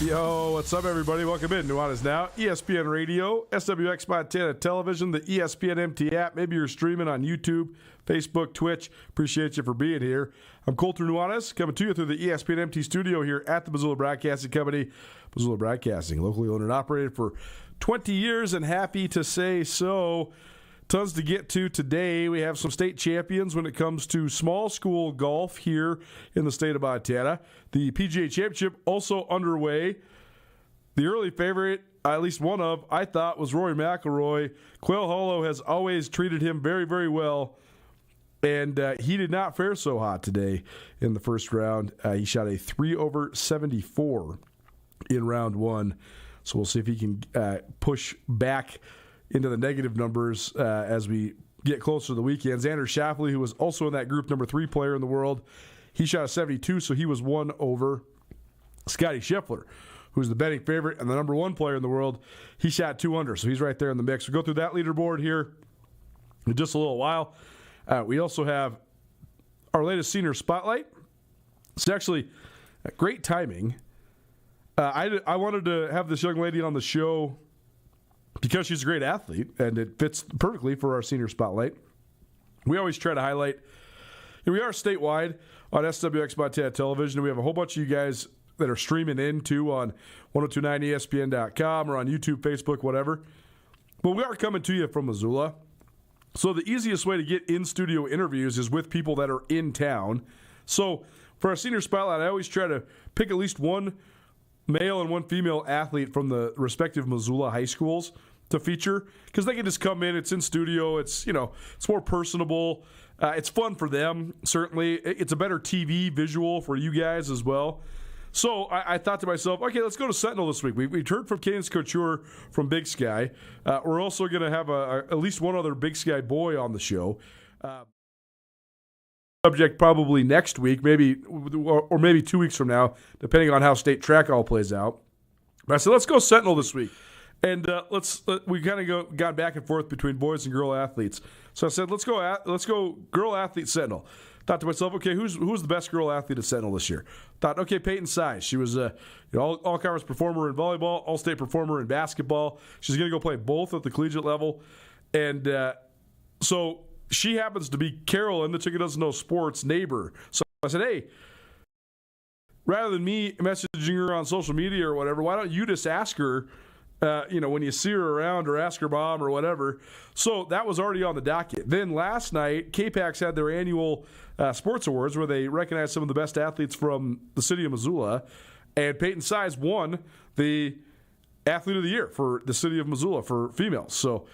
Yo, what's up, everybody? Welcome in. Nuanez Now, ESPN Radio, SWX Montana Television, the ESPN MT app. Maybe you're streaming on YouTube, Facebook, Twitch. Appreciate you for being here. I'm Colter Nuanez, coming to you through the ESPN MT studio here at the Missoula Broadcasting Company. Missoula Broadcasting, locally owned and operated for 20 years, and happy to say so. Tons to get to today. We have some state champions when it comes to small school golf here in the state of Montana. The PGA Championship also underway. The early favorite, at least one of, I thought, was Rory McIlroy. Quail Hollow has always treated him very, very well, and he did not fare so hot today in the first round. He shot a 3 over 74 in round one, so we'll see if he can push back into the negative numbers as we get closer to the weekend. Xander Schauffele, who was also in that group, number 3 player in the world, he shot a 72, so he was 1 over. Scotty Scheffler, who's the betting favorite and the number 1 player in the world, he shot 2 under, so he's right there in the mix. We'll go through that leaderboard here in just a little while. We also have our latest senior spotlight. It's actually great timing. I wanted to have this young lady on the show because she's a great athlete, and it fits perfectly for our senior spotlight. We always try to highlight, we are statewide on SWX Montana Television. We have a whole bunch of you guys that are streaming in, too, on 1029ESPN.com or on YouTube, Facebook, whatever. But we are coming to you from Missoula. So the easiest way to get in-studio interviews is with people that are in town. So for our senior spotlight, I always try to pick at least one male and one female athlete from the respective Missoula high schools to feature, because they can just come in. It's in studio. It's, it's more personable. It's fun for them, certainly. It's a better TV visual for you guys as well. So I thought to myself, okay, let's go to Sentinel this week. We've heard from Cadence Couture from Big Sky. We're also going to have at least one other Big Sky boy on the show. Subject probably next week, maybe or maybe 2 weeks from now, depending on how state track all plays out. But I said, let's go Sentinel this week, and we kind of got back and forth between boys and girl athletes. So I said, let's go girl athlete Sentinel. Thought to myself, okay, who's the best girl athlete at Sentinel this year? Thought, okay, Peyton Size. She was all-conference performer in volleyball, all-state performer in basketball. She's going to go play both at the collegiate level, and so she happens to be Carolyn, the Chicken Doesn't Know Sports neighbor. So I said, hey, rather than me messaging her on social media or whatever, why don't you just ask her, when you see her around, or ask her mom or whatever. So that was already on the docket. Then last night, KPAX had their annual sports awards where they recognized some of the best athletes from the city of Missoula, and Peyton Size won the Athlete of the Year for the city of Missoula for females. So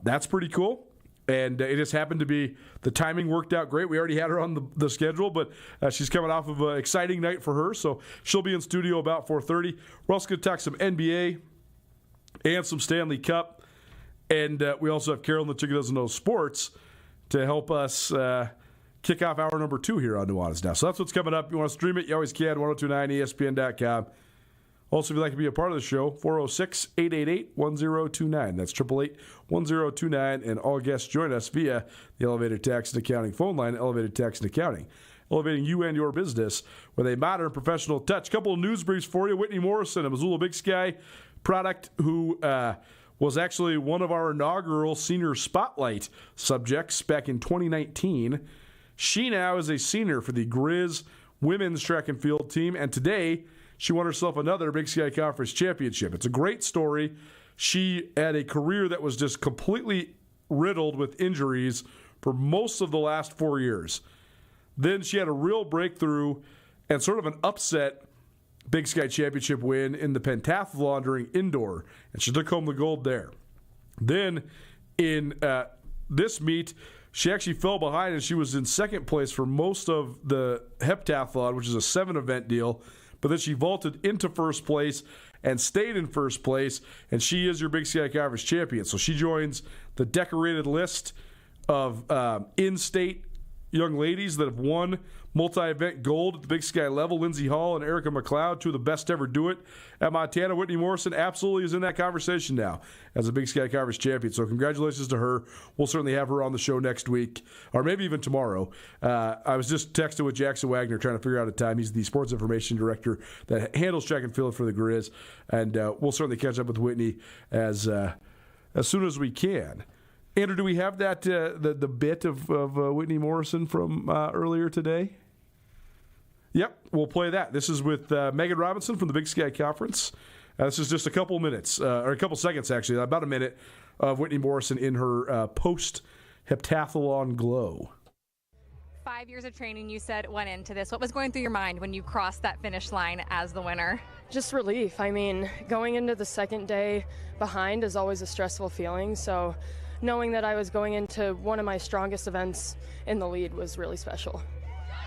that's pretty cool. And it just happened to be, the timing worked out great. We already had her on the schedule, but she's coming off of an exciting night for her, so she'll be in studio about 4:30. We're also going to talk some NBA and some Stanley Cup. And we also have Carolyn, the Chicken Doesn't Know Sports, to help us kick off hour number 2 here on Nuanez Now. So that's what's coming up. You want to stream it, you always can, 1029ESPN.com. Also, if you'd like to be a part of the show, 406-888-1029. That's 888-1029. And all guests join us via the Elevated Tax and Accounting phone line, Elevated Tax and Accounting. Elevating you and your business with a modern professional touch. Couple of news briefs for you. Whitney Morrison, a Missoula Big Sky product, who was actually one of our inaugural senior spotlight subjects back in 2019. She now is a senior for the Grizz women's track and field team. And today, she won herself another Big Sky Conference championship. It's a great story. She had a career that was just completely riddled with injuries for most of the last 4 years. Then she had a real breakthrough and sort of an upset Big Sky championship win in the pentathlon during indoor, and she took home the gold there. Then in this meet, she actually fell behind, and she was in second place for most of the heptathlon, which is a 7-event deal. But then she vaulted into first place and stayed in first place, and she is your Big Sky Conference champion. So she joins the decorated list of in-state young ladies that have won multi-event gold at the Big Sky level. Lindsey Hall and Erica McLeod, two of the best to ever do it at Montana. Whitney Morrison absolutely is in that conversation now as a Big Sky Conference champion. So congratulations to her. We'll certainly have her on the show next week, or maybe even tomorrow. I was just texting with Jackson Wagner trying to figure out a time. He's the sports information director that handles track and field for the Grizz. And we'll certainly catch up with Whitney as soon as we can. Andrew, do we have that the bit of Whitney Morrison from earlier today? Yep, we'll play that. This is with Megan Robinson from the Big Sky Conference. This is just a couple minutes, or a couple seconds actually, about a minute of Whitney Morrison in her post-heptathlon glow. 5 years of training, you said, went into this. What was going through your mind when you crossed that finish line as the winner? Just relief. I mean, going into the second day behind is always a stressful feeling, so knowing that I was going into one of my strongest events in the lead was really special.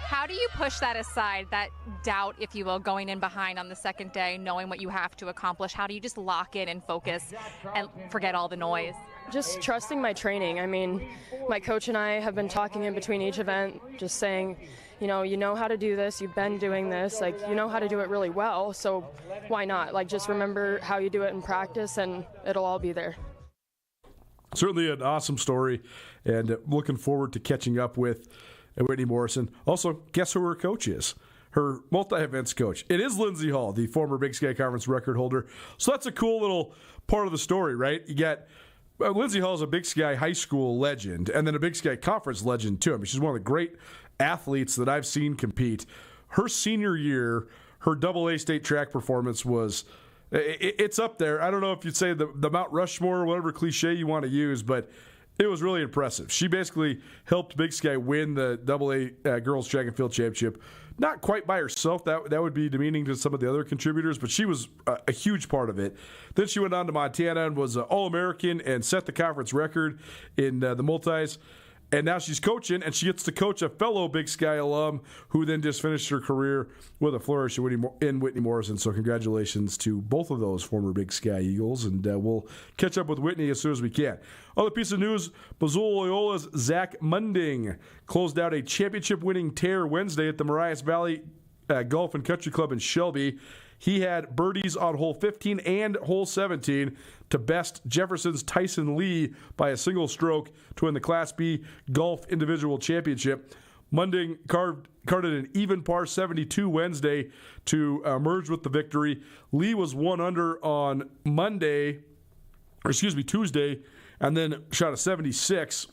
How do you push that aside, that doubt, if you will, going in behind on the second day, knowing what you have to accomplish? How do you just lock in and focus and forget all the noise? Just trusting my training. I mean, my coach and I have been talking in between each event, just saying, you know how to do this, you've been doing this, like, you know how to do it really well, so why not? Like, just remember how you do it in practice and it'll all be there. Certainly an awesome story, and looking forward to catching up with Whitney Morrison. Also, guess who her coach is? Her multi-events coach. It is Lindsey Hall, the former Big Sky Conference record holder. So that's a cool little part of the story, right? You got Lindsey Hall is a Big Sky high school legend, and then a Big Sky Conference legend, too. I mean, she's one of the great athletes that I've seen compete. Her senior year, her AA state track performance was... It's up there. I don't know if you'd say the Mount Rushmore or whatever cliche you want to use, but it was really impressive. She basically helped Big Sky win the AA Girls Track and Field Championship. Not quite by herself. That would be demeaning to some of the other contributors, but she was a huge part of it. Then she went on to Montana and was an All-American and set the conference record in the multis. And now she's coaching, and she gets to coach a fellow Big Sky alum who then just finished her career with a flourish in Whitney Morrison. So congratulations to both of those former Big Sky Eagles, and we'll catch up with Whitney as soon as we can. Other piece of news, Missoula Loyola's Zach Munding closed out a championship-winning tear Wednesday at the Marias Valley Golf and Country Club in Shelby. He had birdies on hole 15 and hole 17 to best Jefferson's Tyson Lee by a single stroke to win the Class B Golf Individual Championship. Munding carded an even par 72 Wednesday to merge with the victory. Lee was 1 under on Tuesday, and then shot a 76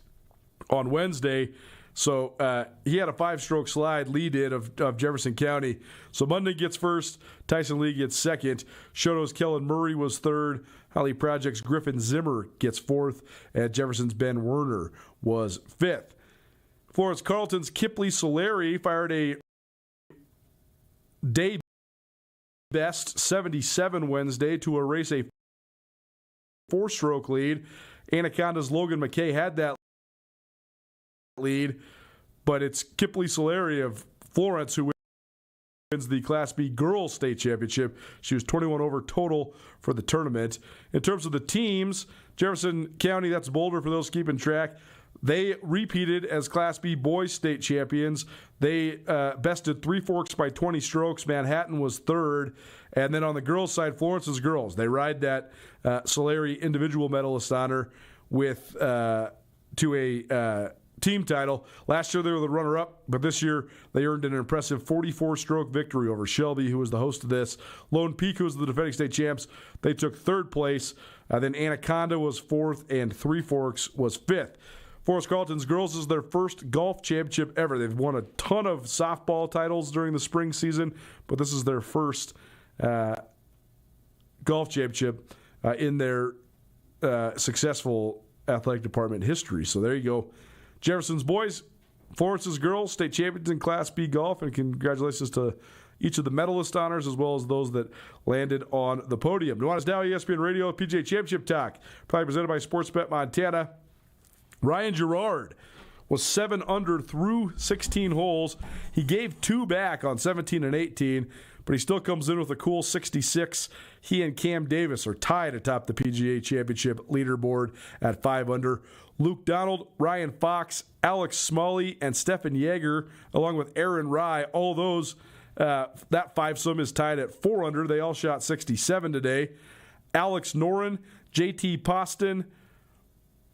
on Wednesday. So he had a 5-stroke slide, Lee did, of Jefferson County. So Munding gets first, Tyson Lee gets second. Shoto's Kellen Murray was third. Holly Project's Griffin Zimmer gets fourth, and Jefferson's Ben Werner was fifth. Florence Carlton's Kipley Solari fired a day best 77 Wednesday to erase a 4-stroke lead. Anaconda's Logan McKay had that lead, but it's Kipley Solari of Florence who wins the Class B Girls State Championship. She was 21 over total for the tournament. In terms of the teams, Jefferson County, that's Boulder for those keeping track, they repeated as Class B Boys State Champions. They bested Three Forks by 20 strokes. Manhattan was third. And then on the girls' side, Florence's girls, they ride that Solari individual medalist honor with to a team title. Last year they were the runner-up, but this year they earned an impressive 44-stroke victory over Shelby, who was the host of this. Lone Peak, who was the defending state champs, they took third place. Then Anaconda was fourth, and Three Forks was fifth. Forest Carlton's girls is their first golf championship ever. They've won a ton of softball titles during the spring season, but this is their first golf championship in their successful athletic department history. So there you go. Jefferson's boys, Florence's girls, state champions in Class B golf, and congratulations to each of the medalist honors as well as those that landed on the podium. Nuanez Now, ESPN Radio, PGA Championship Talk, probably presented by Sportsbet Montana. Ryan Gerard was 7 under through 16 holes. He gave 2 back on 17 and 18, but he still comes in with a cool 66. He and Cam Davis are tied atop the PGA Championship leaderboard at 5 under. Luke Donald, Ryan Fox, Alex Smalley, and Stefan Jaeger, along with Aaron Rai, all those, that fivesome is tied at 4 under. They all shot 67 today. Alex Noren, JT Poston,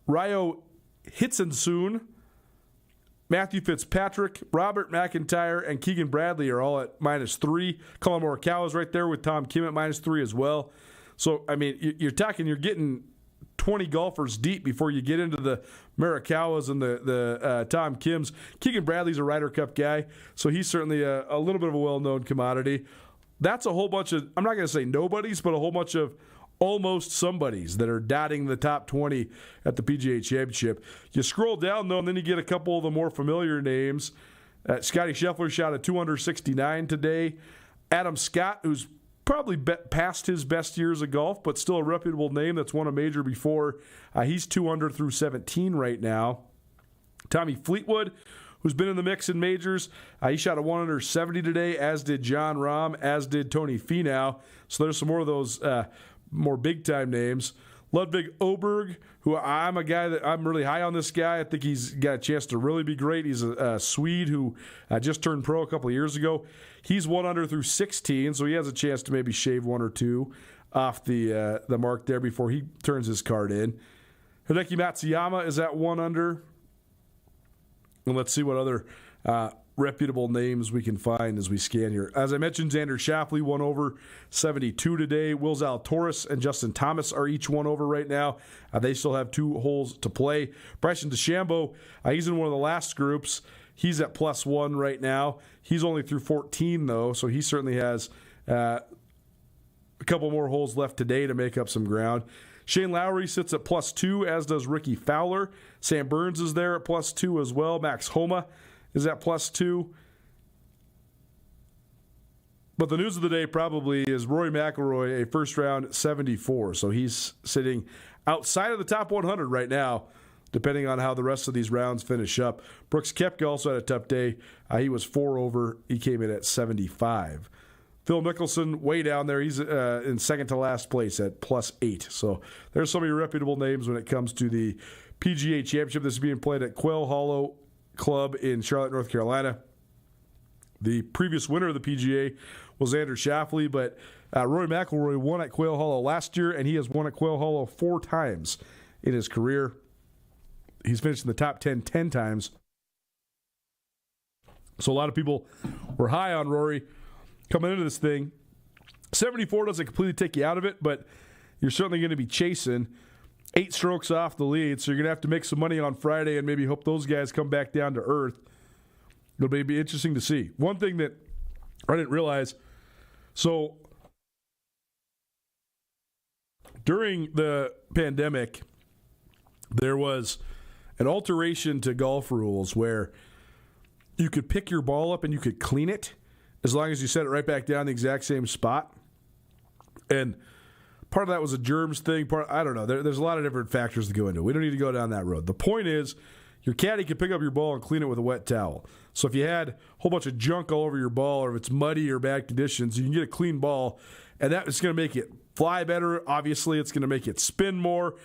Ryo Hitsensoon, Matthew Fitzpatrick, Robert McIntyre, and Keegan Bradley are all at -3. Colin Morikawa is right there with Tom Kim at -3 as well. So, I mean, you're getting 20 golfers deep before you get into the Morikawas and the Tom Kims. Keegan Bradley's a Ryder Cup guy, so he's certainly a little bit of a well-known commodity. That's a whole bunch of, I'm not going to say nobodies, but a whole bunch of almost somebodies that are dotting the top 20 at the PGA Championship. You scroll down, though, and then you get a couple of the more familiar names. Scotty Scheffler shot a 2 under 69 today. Adam Scott, who's probably past his best years of golf, but still a reputable name that's won a major before. He's 2 under through 17 right now. Tommy Fleetwood, who's been in the mix in majors, he shot a 1 under 70 today, as did John Rahm, as did Tony Finau. So there's some more of those more big-time names. Ludwig Oberg, who I'm a guy that I'm really high on this guy. I think he's got a chance to really be great. He's a Swede who just turned pro a couple of years ago. He's 1 under through 16, so he has a chance to maybe shave 1 or 2 off the mark there before he turns his card in. Hideki Matsuyama is at 1 under. And let's see what other reputable names we can find as we scan here. As I mentioned, Xander Schauffele 1 over 72 today. Will Zalatoris and Justin Thomas are each 1 over right now. They still have 2 holes to play. Bryson DeChambeau, he's in one of the last groups. He's at +1 right now. He's only through 14, though, so he certainly has a couple more holes left today to make up some ground. Shane Lowry sits at +2, as does Ricky Fowler. Sam Burns is there at +2 as well. Max Homa is at +2. But the news of the day probably is Rory McIlroy, a first-round 74. So he's sitting outside of the top 100 right now, depending on how the rest of these rounds finish up. Brooks Koepka also had a tough day. He was 4 over. He came in at 75. Phil Mickelson, way down there. He's in second to last place at +8. So there's some of your reputable names when it comes to the PGA Championship. This is being played at Quail Hollow Club in Charlotte, North Carolina. The previous winner of the PGA was Xander Schauffele, but Rory McIlroy won at Quail Hollow last year, and he has won at Quail Hollow 4 times in his career. He's finished in the top 10 times. So a lot of people were high on Rory coming into this thing. 74 doesn't completely take you out of it, but you're certainly going to be chasing 8 strokes off the lead, so you're going to have to make some money on Friday and maybe hope those guys come back down to earth. It'll be interesting to see. One thing that I didn't realize, so during the pandemic, there was an alteration to golf rules where you could pick your ball up and you could clean it as long as you set it right back down the exact same spot. And part of that was a germs thing. I don't know. There's a lot of different factors to go into. We don't need to go down that road. The point is, your caddy can pick up your ball and clean it with a wet towel. So if you had a whole bunch of junk all over your ball, or if it's muddy or bad conditions, you can get a clean ball, and that is going to make it fly better. Obviously, it's going to make it spin more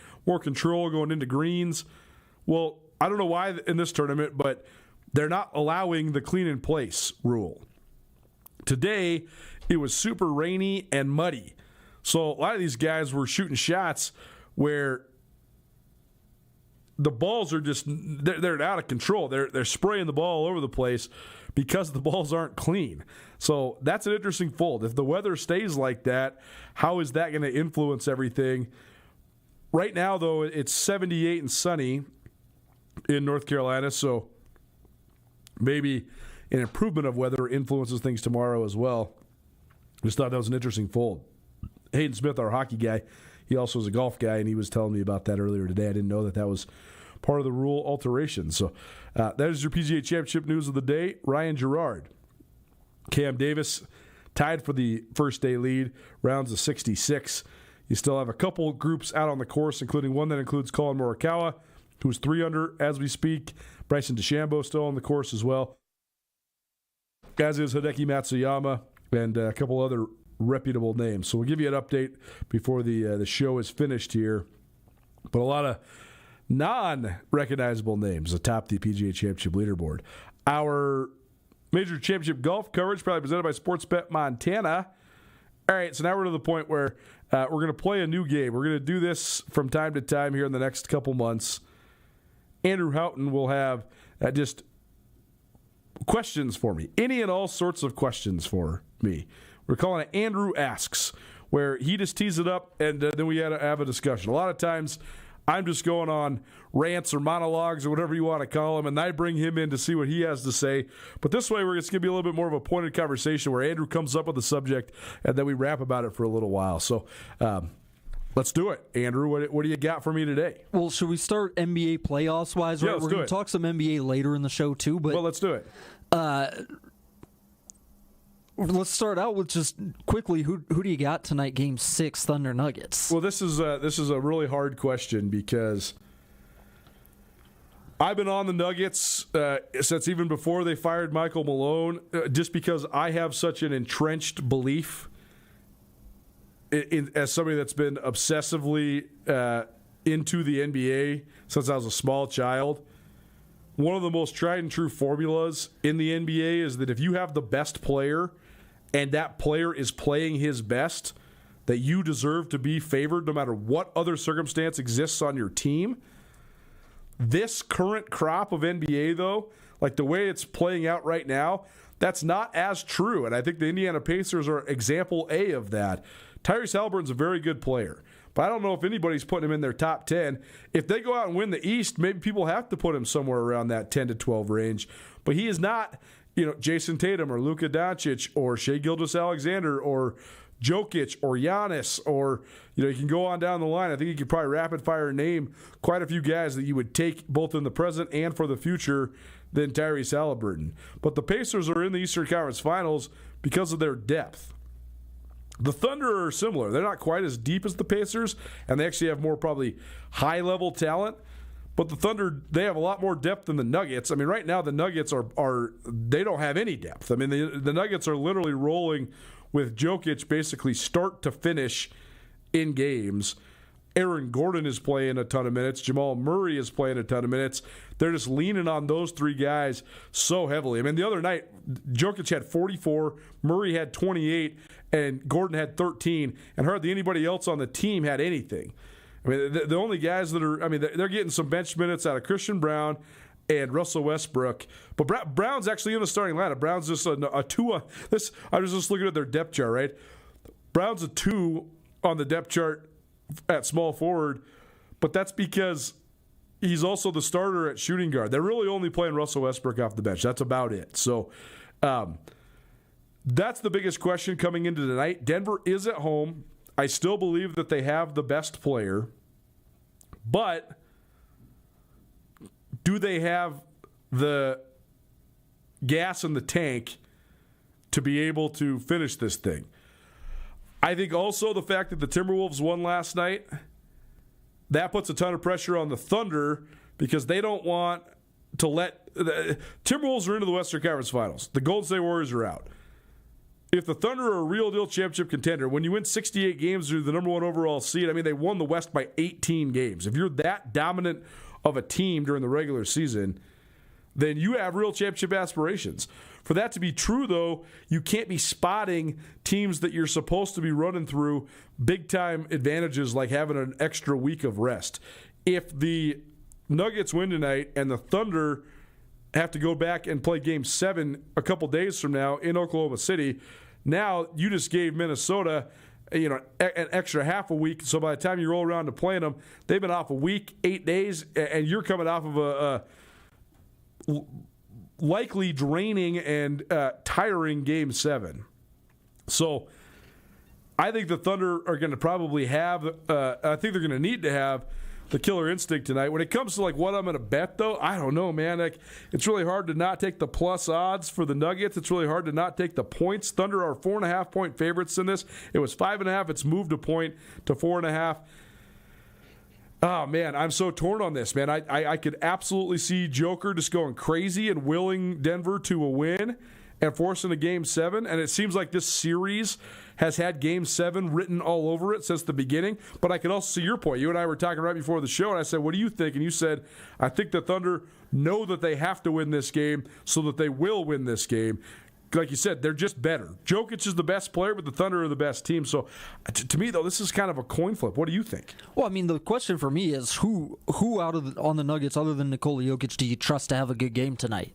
control going into greens. Well, I don't know why in this tournament, but they're not allowing the clean in place rule. Today, it was super rainy and muddy. So a lot of these guys were shooting shots where the balls are just, they're out of control. They're spraying the ball all over the place because the balls aren't clean. So that's an interesting fold. If the weather stays like that, how is that going to influence everything? Right now, though, it's 78 and sunny in North Carolina, so maybe an improvement of weather influences things tomorrow as well. Just thought that was an interesting fold. Hayden Smith, our hockey guy, he also is a golf guy, and he was telling me about that earlier today. I didn't know that was part of the rule alteration. So that is your PGA Championship news of the day. Ryan Gerard, Cam Davis tied for the first day lead, rounds of 66. You still have a couple groups out on the course, including one that includes Colin Morikawa who's 3 under as we speak. Bryson DeChambeau still on the course as well, as is Hideki Matsuyama and a couple other reputable names. So we'll give you an update before the show is finished here. But a lot of non-recognizable names atop the PGA Championship leaderboard. Our Major Championship golf coverage probably presented by SportsBet Montana. All right, so now we're to the point where we're going to play a new game. We're going to do this from time to time here in the next couple months. Andrew Houghton will have just questions for me. Any and all sorts of questions for me. We're calling it Andrew Asks, where he just tees it up and then we have a discussion. A lot of times I'm just going on rants or monologues or whatever you want to call them, and I bring him in to see what he has to say. But this way, it's going to be a little bit more of a pointed conversation where Andrew comes up with a subject, and then we rap about it for a little while. So let's do it. Andrew, what do you got for me today? Well, should we start NBA playoffs-wise? Yeah, We're going to talk some NBA later in the show, too. But well, let's do it. Let's start out with just quickly, who do you got tonight, Game 6, Thunder Nuggets? Well, this is a really hard question because I've been on the Nuggets since even before they fired Michael Malone, just because I have such an entrenched belief as somebody that's been obsessively into the NBA since I was a small child. One of the most tried and true formulas in the NBA is that if you have the best player and that player is playing his best, that you deserve to be favored no matter what other circumstance exists on your team. This current crop of NBA, though, like the way it's playing out right now, that's not as true. And I think the Indiana Pacers are example A of that. Tyrese Halliburton's a very good player, but I don't know if anybody's putting him in their top 10. If they go out and win the East, maybe people have to put him somewhere around that 10 to 12 range. But he is not, Jason Tatum or Luka Doncic or Shai Gilgeous-Alexander or Jokic or Giannis or, you can go on down the line. I think you could probably rapid-fire name quite a few guys that you would take both in the present and for the future than Tyrese Halliburton. But the Pacers are in the Eastern Conference Finals because of their depth. The Thunder are similar. They're not quite as deep as the Pacers, and they actually have more probably high-level talent. But the Thunder, they have a lot more depth than the Nuggets. I mean, right now the Nuggets they don't have any depth. I mean, the Nuggets are literally rolling with Jokic basically start to finish in games. Aaron Gordon is playing a ton of minutes. Jamal Murray is playing a ton of minutes. They're just leaning on those three guys so heavily. I mean, the other night, Jokic had 44, Murray had 28, and Gordon had 13, and hardly anybody else on the team had anything. I mean, the only guys that they're getting some bench minutes out of Christian Brown and Russell Westbrook. But Brown's actually in the starting lineup. Brown's just a 2. I was just looking at their depth chart, right? Brown's a 2 on the depth chart at small forward, but that's because he's also the starter at shooting guard. They're really only playing Russell Westbrook off the bench. That's about it. So that's the biggest question coming into tonight. Denver is at home. I still believe that they have the best player, but do they have the gas in the tank to be able to finish this thing? I think also the fact that the Timberwolves won last night, that puts a ton of pressure on the Thunder because they don't want to let the Timberwolves are into the Western Conference Finals. The Golden State Warriors are out. If the Thunder are a real deal championship contender, when you win 68 games, you're the number 1 overall seed. I mean, they won the West by 18 games. If you're that dominant of a team during the regular season, then you have real championship aspirations. For that to be true, though, you can't be spotting teams that you're supposed to be running through big-time advantages like having an extra week of rest. If the Nuggets win tonight and the Thunder have to go back and play Game 7 a couple days from now in Oklahoma City, now you just gave Minnesota an extra half a week. So by the time you roll around to playing them, they've been off a week, 8 days, and you're coming off of a likely draining and tiring Game 7. So I think the Thunder are going to probably have I think they're going to need to have the killer instinct tonight. When it comes to what I'm going to bet, though, I don't know, man. It's really hard to not take the plus odds for the Nuggets. It's really hard to not take the points. Thunder are 4.5-point favorites in this. It was 5.5. It's moved a point to 4.5. Oh, man, I'm so torn on this, man. I could absolutely see Joker just going crazy and willing Denver to a win and forcing a Game 7. And it seems like this series has had Game 7 written all over it since the beginning. But I can also see your point. You and I were talking right before the show, and I said, what do you think? And you said, I think the Thunder know that they have to win this game so that they will win this game. Like you said, they're just better. Jokic is the best player, but the Thunder are the best team. So, to me, though, this is kind of a coin flip. What do you think? Well, I mean, the question for me is who on the Nuggets, other than Nikola Jokic, do you trust to have a good game tonight?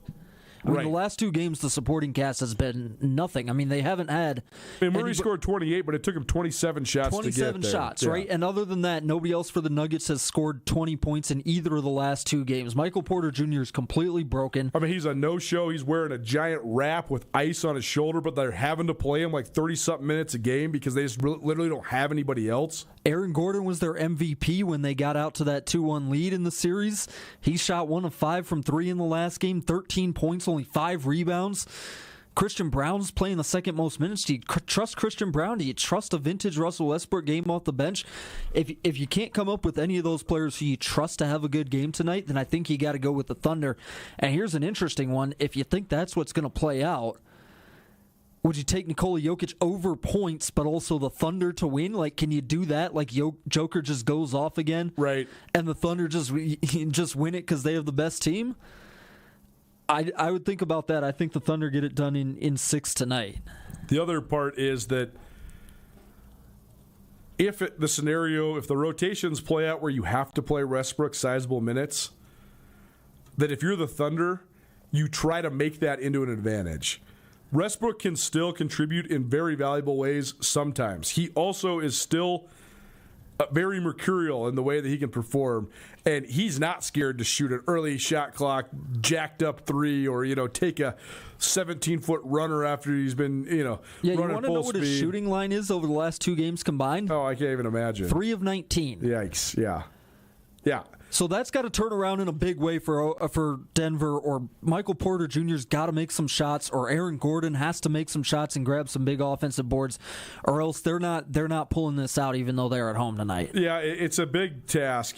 I mean, the last two games, the supporting cast has been nothing. I mean, they haven't had... I mean, Murray scored 28, but it took him 27 shots to get there. 27 shots, right? And other than that, nobody else for the Nuggets has scored 20 points in either of the last two games. Michael Porter Jr. is completely broken. I mean, he's a no-show. He's wearing a giant wrap with ice on his shoulder, but they're having to play him like 30-something minutes a game because they just literally don't have anybody else. Aaron Gordon was their MVP when they got out to that 2-1 lead in the series. He shot 1 of 5 from 3 in the last game, 13 points, only 5 rebounds. Christian Brown's playing the second most minutes. Do you trust Christian Brown? Do you trust a vintage Russell Westbrook game off the bench? If you can't come up with any of those players who you trust to have a good game tonight, then I think you got to go with the Thunder. And here's an interesting one. If you think that's what's going to play out, would you take Nikola Jokic over points, but also the Thunder to win? Like, can you do that? Like, Joker just goes off again, right? And the Thunder just win it because they have the best team. I would think about that. I think the Thunder get it done in 6 tonight. The other part is that if the rotations play out where you have to play Westbrook sizable minutes, that if you're the Thunder, you try to make that into an advantage. Westbrook can still contribute in very valuable ways sometimes. He also is still very mercurial in the way that he can perform, and he's not scared to shoot an early shot clock, jacked up 3, or take a 17-foot runner after he's been running full speed. You want to know what his shooting line is over the last 2 games combined? Oh, I can't even imagine. 3 of 19. Yikes! Yeah. So that's got to turn around in a big way for Denver, or Michael Porter Jr.'s got to make some shots, or Aaron Gordon has to make some shots and grab some big offensive boards, or else they're not pulling this out even though they're at home tonight. Yeah, it's a big task.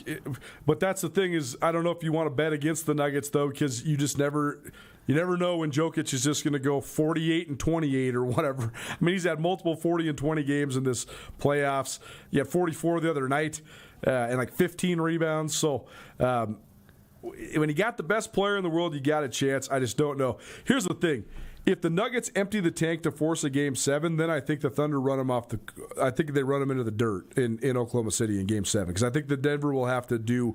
But that's the thing is, I don't know if you want to bet against the Nuggets, though, because you never know when Jokic is just going to go 48 and 28 or whatever. I mean, he's had multiple 40 and 20 games in this playoffs. He had 44 the other night. And like 15 rebounds. So when you got the best player in the world, you got a chance. I just don't know. Here's the thing. If the Nuggets empty the tank to force a Game 7, then I think the Thunder run them I think they run them into the dirt in Oklahoma City in Game 7. Because I think the Denver will have to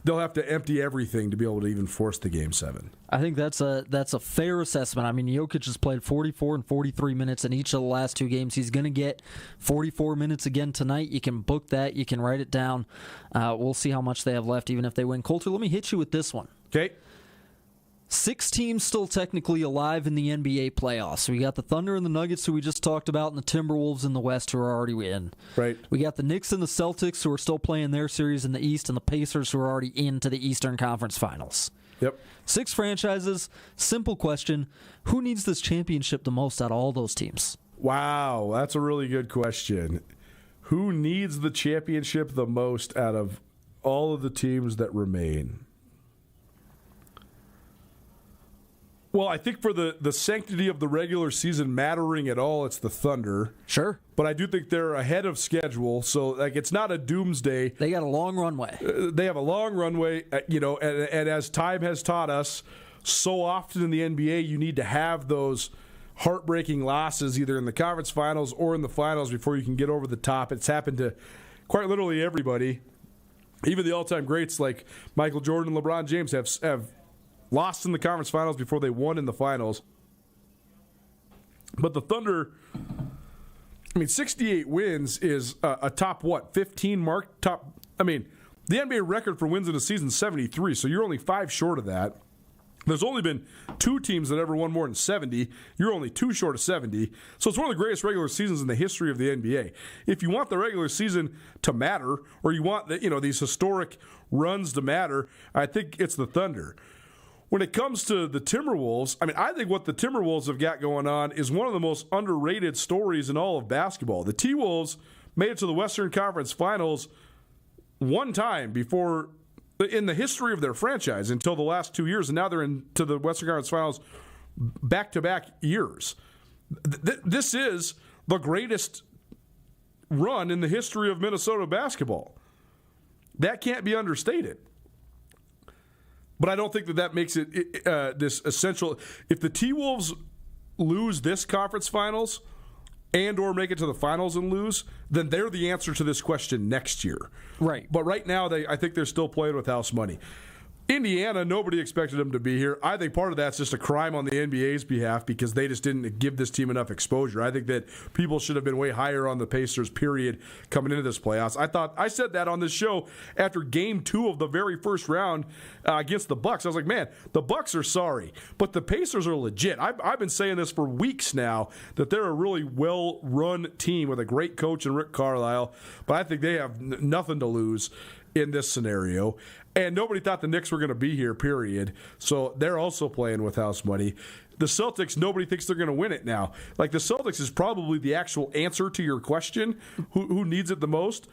they'll have to empty everything to be able to even force the Game 7. I think that's a fair assessment. I mean, Jokic has played 44 and 43 minutes in each of the last 2 games. He's going to get 44 minutes again tonight. You can book that. You can write it down. We'll see how much they have left, even if they win. Coulter, let me hit you with this one. Okay. 6 teams still technically alive in the NBA playoffs. So we got the Thunder and the Nuggets, who we just talked about, and the Timberwolves in the West, who are already in. Right. We got the Knicks and the Celtics, who are still playing their series in the East, and the Pacers, who are already into the Eastern Conference Finals. Yep. 6 franchises. Simple question. Who needs this championship the most out of all those teams? Wow, that's a really good question. Who needs the championship the most out of all of the teams that remain? Well, I think for the sanctity of the regular season mattering at all, it's the Thunder. Sure. But I do think they're ahead of schedule, so it's not a doomsday. They got a long runway. They have a long runway, and as time has taught us, so often in the NBA, you need to have those heartbreaking losses either in the conference finals or in the finals before you can get over the top. It's happened to quite literally everybody. Even the all-time greats like Michael Jordan and LeBron James have lost in the conference finals before they won in the finals. But the Thunder, 68 wins is a top, 15 mark? The NBA record for wins in a season is 73, so you're only 5 short of that. There's only been 2 teams that ever won more than 70. You're only 2 short of 70. So it's one of the greatest regular seasons in the history of the NBA. If you want the regular season to matter, or you want these historic runs to matter, I think it's the Thunder. When it comes to the Timberwolves, I think what the Timberwolves have got going on is one of the most underrated stories in all of basketball. The T-Wolves made it to the Western Conference Finals one time before in the history of their franchise until the last 2 years, and now they're into the Western Conference Finals back-to-back years. This is the greatest run in the history of Minnesota basketball. That can't be understated. But I don't think that makes it this essential. If the T-Wolves lose this conference finals and or make it to the finals and lose, then they're the answer to this question next year. Right. But right now, I think they're still playing with house money. Indiana, nobody expected them to be here. I think part of that's just a crime on the NBA's behalf because they just didn't give this team enough exposure. I think that people should have been way higher on the Pacers, period, coming into this playoffs. I said that on this show after Game 2 of the very first round against the Bucks. I was like, man, the Bucks are sorry, but the Pacers are legit. I've been saying this for weeks now, that they're a really well-run team with a great coach in Rick Carlisle, but I think they have nothing to lose in this scenario. And nobody thought the Knicks were going to be here, period. So they're also playing with house money. The Celtics, nobody thinks they're going to win it now. Like, the Celtics is probably the actual answer to your question, who needs it the most,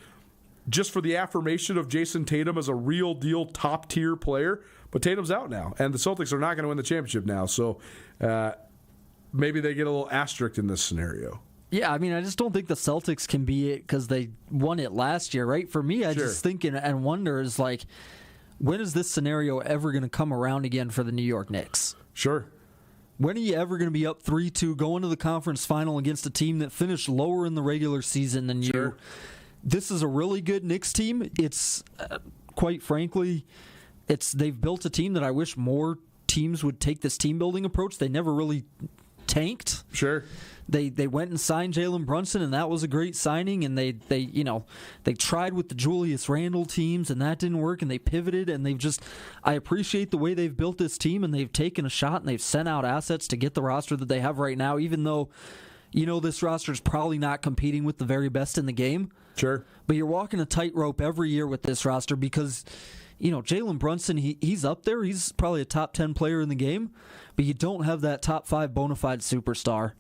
just for the affirmation of Jason Tatum as a real deal top-tier player. But Tatum's out now, and the Celtics are not going to win the championship now. So maybe they get a little asterisk in this scenario. Yeah, I mean, I just don't think the Celtics can be it because they won it last year, right? For me, I just think and wonder is like, when is this scenario ever going to come around again for the New York Knicks? Sure. When are you ever going to be up 3-2, going to the conference final against a team that finished lower in the regular season than you? This is a really good Knicks team. It's, quite frankly, they've built a team that I wish more teams would take this team-building approach. They never really tanked. Sure. They went and signed Jalen Brunson, and that was a great signing. And they tried with the Julius Randle teams, and that didn't work. And they pivoted, and I appreciate the way they've built this team, and they've taken a shot, and they've sent out assets to get the roster that they have right now. Even though, this roster is probably not competing with the very best in the game. Sure. But you're walking a tightrope every year with this roster because, Jalen Brunson, he's up there. He's probably a top 10 player in the game, but you don't have that top 5 bona fide superstar.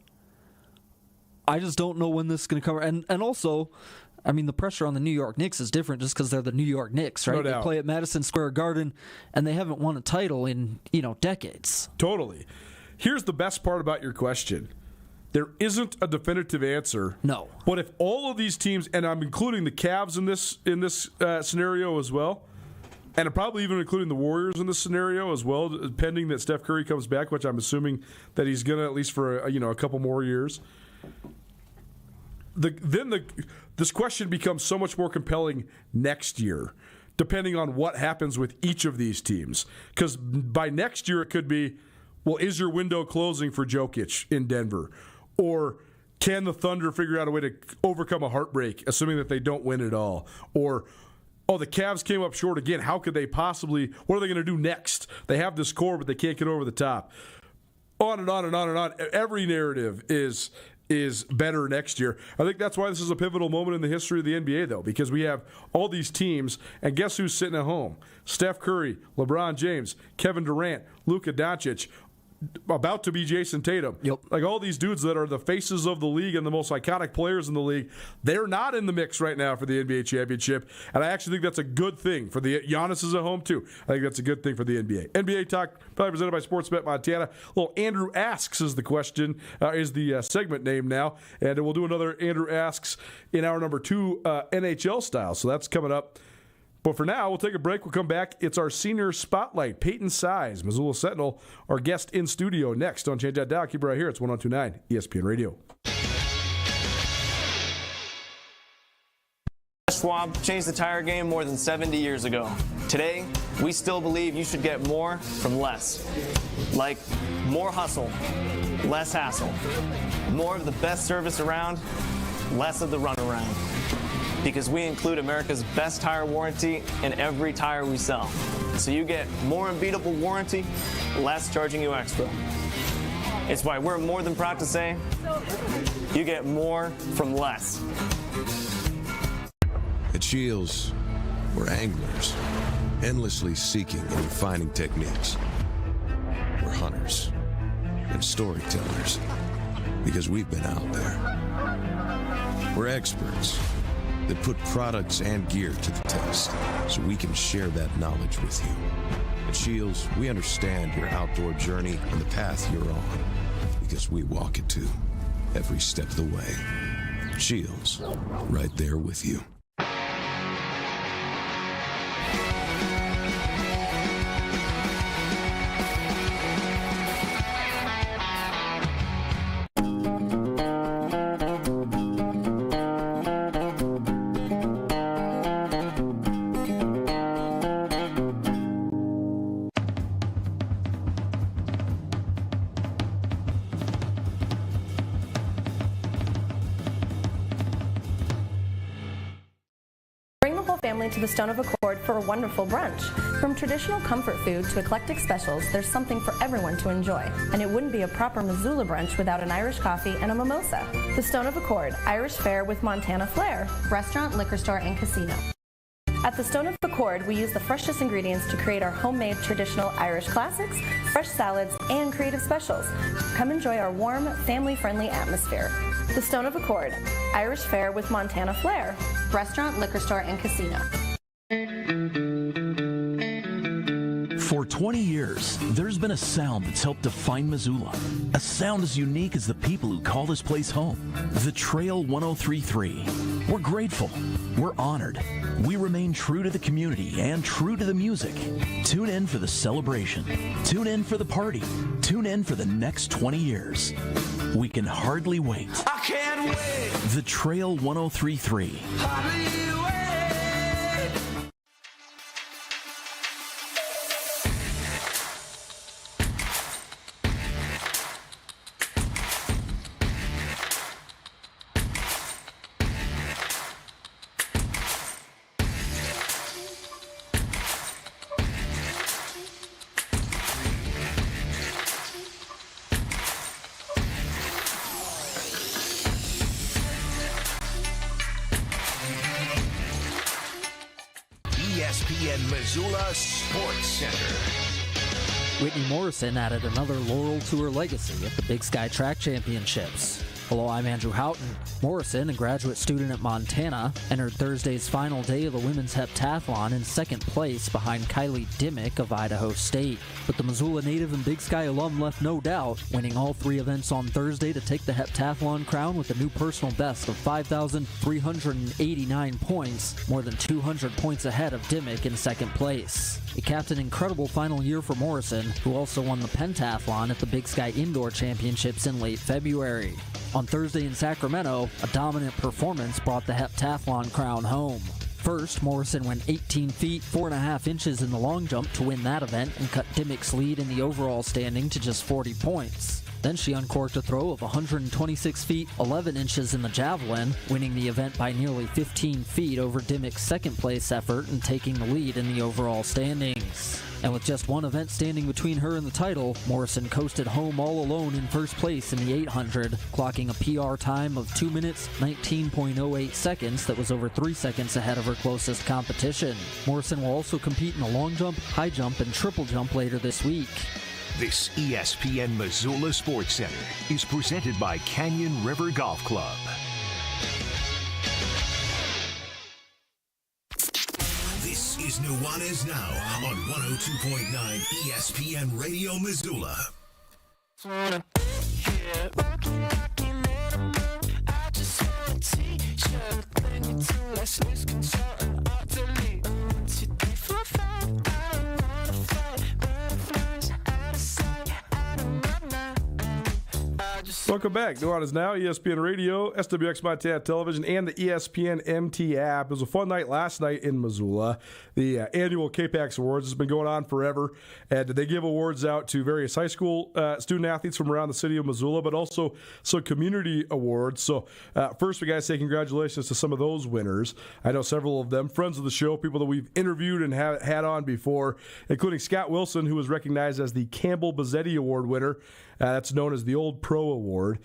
I just don't know when this is going to come. And also, I mean, the pressure on the New York Knicks is different just because they're the New York Knicks, right? No doubt. They play at Madison Square Garden, and they haven't won a title in, decades. Totally. Here's the best part about your question. There isn't a definitive answer. No. But if all of these teams, and I'm including the Cavs in this scenario as well, and I'm probably even including the Warriors in this scenario as well, pending that Steph Curry comes back, which I'm assuming that he's going to at least for a couple more years. This question becomes so much more compelling next year, depending on what happens with each of these teams. Because by next year, it could be, well, is your window closing for Jokic in Denver? Or can the Thunder figure out a way to overcome a heartbreak, assuming that they don't win it all? Or, the Cavs came up short again. How could they possibly, what are they going to do next? They have this core, but they can't get over the top. On and on and on and on. Every narrative is better next year. I think that's why this is a pivotal moment in the history of the NBA, though, because we have all these teams, and guess who's sitting at home? Steph Curry, LeBron James, Kevin Durant, Luka Doncic, about to be Jason Tatum. Yep. Like all these dudes that are the faces of the league and the most iconic players in the league, they're not in the mix right now for the NBA championship. And I actually think that's a good thing for the Giannis is at home too. I think that's a good thing for the NBA. NBA Talk, probably presented by Sportsbet Montana. Little Andrew Asks is the question, is the segment name now. And we'll do another Andrew Asks in hour number 2, NHL style. So that's coming up. But for now, we'll take a break. We'll come back. It's our senior spotlight. Peyton Size, Missoula Sentinel, our guest in studio next. Don't change that dial. Keep it right here. It's 102.9 ESPN Radio. Schwab changed the tire game more than 70 years ago. Today, we still believe you should get more from less. Like more hustle, less hassle. More of the best service around, less of the runaround. Because we include America's best tire warranty in every tire we sell. So you get more unbeatable warranty, less charging you extra. It's why we're more than proud to say, you get more from less. At Shields, we're anglers, endlessly seeking and refining techniques. We're hunters and storytellers, because we've been out there. We're experts that put products and gear to the test so we can share that knowledge with you. At Shields, we understand your outdoor journey and the path you're on because we walk it too, every step of the way. Shields, right there with you. Bring the whole family to the Stone of Accord for a wonderful brunch. From traditional comfort food to eclectic specials, there's something for everyone to enjoy. And it wouldn't be a proper Missoula brunch without an Irish coffee and a mimosa. The Stone of Accord, Irish fare with Montana flair. Restaurant, liquor store, and casino. At the Stone of Accord, we use the freshest ingredients to create our homemade traditional Irish classics, fresh salads, and creative specials. Come enjoy our warm, family-friendly atmosphere. The Stone of Accord, Irish fare with Montana flair. Restaurant, liquor store, and casino. For 20 years, there's been a sound that's helped define Missoula. A sound as unique as the people who call this place home. The Trail 1033. We're grateful. We're honored. We remain true to the community and true to the music. Tune in for the celebration. Tune in for the party. Tune in for the next 20 years. We can hardly wait. I can't wait. The Trail 1033. Hardly wait. ESPN Missoula Sports Center. Whitney Morrison added another laurel to her legacy at the Big Sky Track Championships. Hello, I'm Andrew Houghton. Morrison, a graduate student at Montana, entered Thursday's final day of the women's heptathlon in second place behind Kylie Dimmick of Idaho State. But the Missoula native and Big Sky alum left no doubt, winning all three events on Thursday to take the heptathlon crown with a new personal best of 5,389 points, more than 200 points ahead of Dimmick in second place. It capped an incredible final year for Morrison, who also won the pentathlon at the Big Sky Indoor Championships in late February. On Thursday in Sacramento, a dominant performance brought the heptathlon crown home. First, Morrison went 18 feet 4.5 inches in the long jump to win that event and cut Dimmick's lead in the overall standing to just 40 points. Then she uncorked a throw of 126 feet 11 inches in the javelin, winning the event by nearly 15 feet over Dimmick's second place effort and taking the lead in the overall standings. And with just one event standing between her and the title, Morrison coasted home all alone in first place in the 800, clocking a PR time of 2 minutes, 19.08 seconds that was over 3 seconds ahead of her closest competition. Morrison will also compete in the long jump, high jump, and triple jump later this week. This ESPN Missoula Sports Center is presented by Canyon River Golf Club. This is Nuanez Now on 102.9 ESPN Radio Missoula. Welcome back. Nuanez Now, ESPN Radio, SWX Montana Television, and the ESPN MT app. It was a fun night last night in Missoula. The annual KPAX Awards has been going on forever, and they give awards out to various high school student athletes from around the city of Missoula, but also some community awards. So first, we got to say congratulations to some of those winners. I know several of them, friends of the show, people that we've interviewed and had on before, including Scott Wilson, who was recognized as the Campbell Bazzetti Award winner. That's known as the Old Pro Award.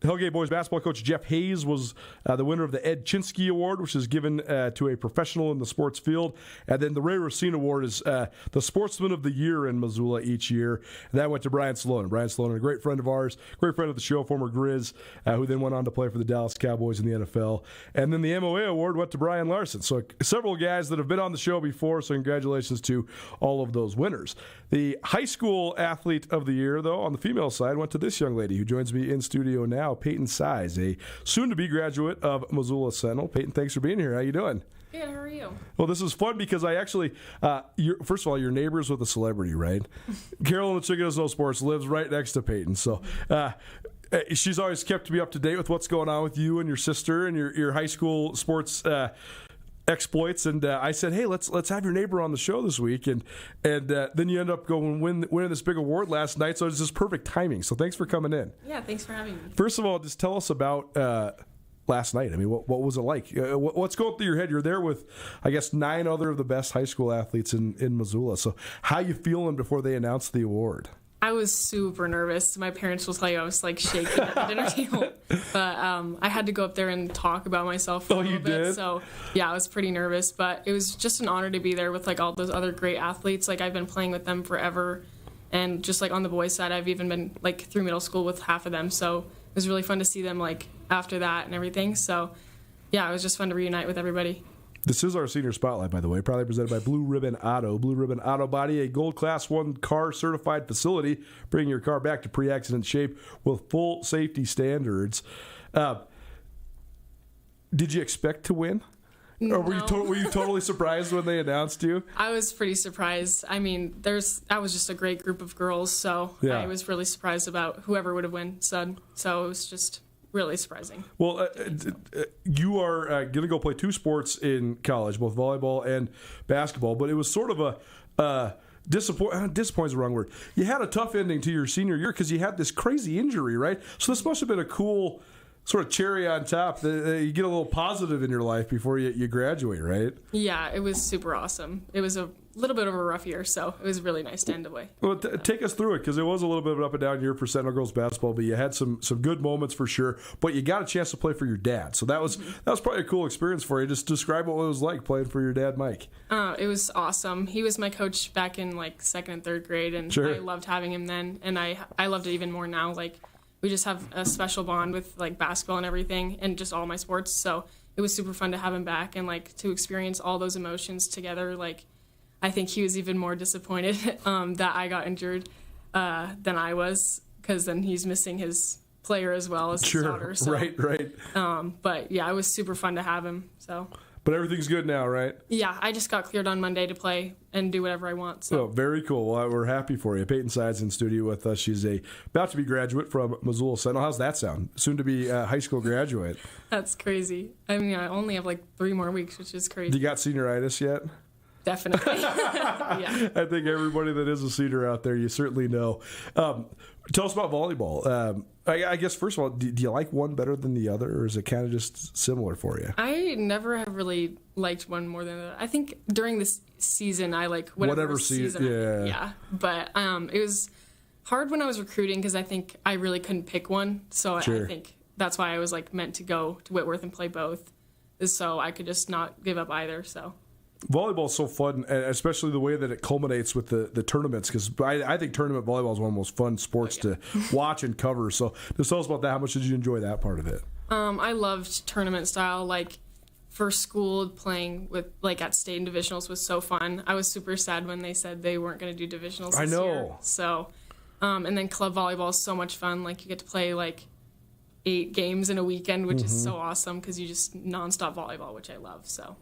Hellgate boys basketball coach Jeff Hayes was the winner of the Ed Chinsky Award, which is given to a professional in the sports field. And then the Ray Racine Award is the Sportsman of the Year in Missoula each year. And that went to Brian Sloan. Brian Sloan, a great friend of ours, great friend of the show, former Grizz, who then went on to play for the Dallas Cowboys in the NFL. And then the MOA Award went to Brian Larson. So several guys that have been on the show before, so congratulations to all of those winners. The high school athlete of the year, though, on the female side, went to this young lady who joins me in studio now, Peyton Size, a soon-to-be graduate of Missoula Sentinel. Peyton, thanks for being here. How you doing? Good. How are you? Well, this is fun because I actually, first of all, you're neighbors with a celebrity, right? Carolyn, the Chicken Does No Sports, lives right next to Peyton. So she's always kept me up to date with what's going on with you and your sister and your high school sports exploits, and I said, hey, let's have your neighbor on the show this week, and then you end up going winning this big award last night, so it's just perfect timing. So thanks for coming in. Yeah, thanks for having me. First of all, just tell us about last night. I mean, what was it like? What's going through your head? You're there with, I guess, 9 other of the best high school athletes in Missoula. So how you feeling before they announced the award? I was super nervous. My parents will tell you I was like shaking at the dinner table. But I had to go up there and talk about myself for a little bit. Did? So yeah, I was pretty nervous. But it was just an honor to be there with like all those other great athletes. Like I've been playing with them forever. And just like on the boys' side, I've even been like through middle school with half of them. So it was really fun to see them like after that and everything. So yeah, it was just fun to reunite with everybody. This is our senior spotlight, by the way, proudly presented by Blue Ribbon Auto. Blue Ribbon Auto Body, a gold class 1 car certified facility, bringing your car back to pre-accident shape with full safety standards. Did you expect to win? No. Or were you totally surprised when they announced you? I was pretty surprised. I mean, that was just a great group of girls, so yeah. I was really surprised about whoever would have won. So it was just really surprising. Well, you are going to go play 2 sports in college, both volleyball and basketball, but it was sort of a disappointing is the wrong word. You had a tough ending to your senior year because you had this crazy injury, right? So this must have been a cool sort of cherry on top. You get a little positive in your life before you graduate, right? Yeah, it was super awesome. It was a little bit of a rough year, so it was really nice to end away. Well, take us through it, because it was a little bit of an up and down year for Sentinel girls basketball, but you had some good moments for sure. But you got a chance to play for your dad, so that was probably a cool experience for you. Just describe what it was like playing for your dad, Mike. It was awesome. He was my coach back in like 2nd and 3rd grade, and sure. I loved having him then, and I loved it even more now. Like we just have a special bond with like basketball and everything, and just all my sports. So it was super fun to have him back and like to experience all those emotions together. Like I think he was even more disappointed that I got injured than I was, because then he's missing his player as well as his daughter. So, right. But yeah, it was super fun to have him. So. But everything's good now, right? Yeah, I just got cleared on Monday to play and do whatever I want. So. Oh, very cool. Well, we're happy for you. Peyton Sides in studio with us. She's about to be graduate from Missoula Sentinel. How's that sound? Soon to be a high school graduate. That's crazy. I mean, I only have like 3 more weeks, which is crazy. You got senioritis yet? Definitely. Yeah. I think everybody that is a senior out there, you certainly know. Tell us about volleyball. I guess, first of all, do you like one better than the other, or is it kind of just similar for you? I never have really liked one more than the other. I think during this season, I like whatever season. Yeah. But it was hard when I was recruiting, because I think I really couldn't pick one. So sure. I think that's why I was like meant to go to Whitworth and play both, is so I could just not give up either. So. Volleyball is so fun, especially the way that it culminates with the tournaments, because I think tournament volleyball is one of the most fun sports to watch and cover. So just tell us about that. How much did you enjoy that part of it? I loved tournament style. Like for school, playing with like at state and divisionals was so fun. I was super sad when they said they weren't going to do divisionals this year. So, and then club volleyball is so much fun. Like you get to play like 8 games in a weekend, which is so awesome, because you just nonstop volleyball, which I love. So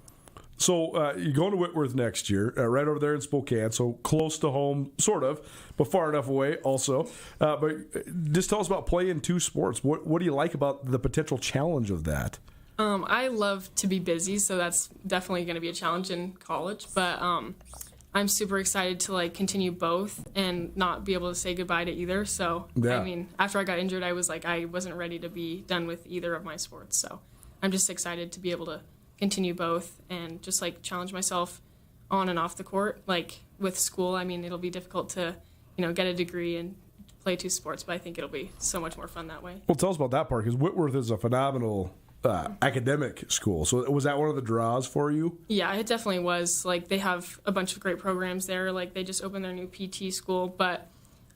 you're going to Whitworth next year, right over there in Spokane, so close to home, sort of, but far enough away also. But just tell us about playing 2 sports. What do you like about the potential challenge of that? I love to be busy, so that's definitely going to be a challenge in college. But I'm super excited to like continue both and not be able to say goodbye to either. So, yeah. I mean, after I got injured, I was like, I wasn't ready to be done with either of my sports. So I'm just excited to be able to continue both and just like challenge myself on and off the court. Like with school, I mean, it'll be difficult to, get a degree and play 2 sports, but I think it'll be so much more fun that way. Well, tell us about that part, because Whitworth is a phenomenal academic school. So was that one of the draws for you? Yeah, it definitely was. Like, they have a bunch of great programs there. Like, they just opened their new PT school, but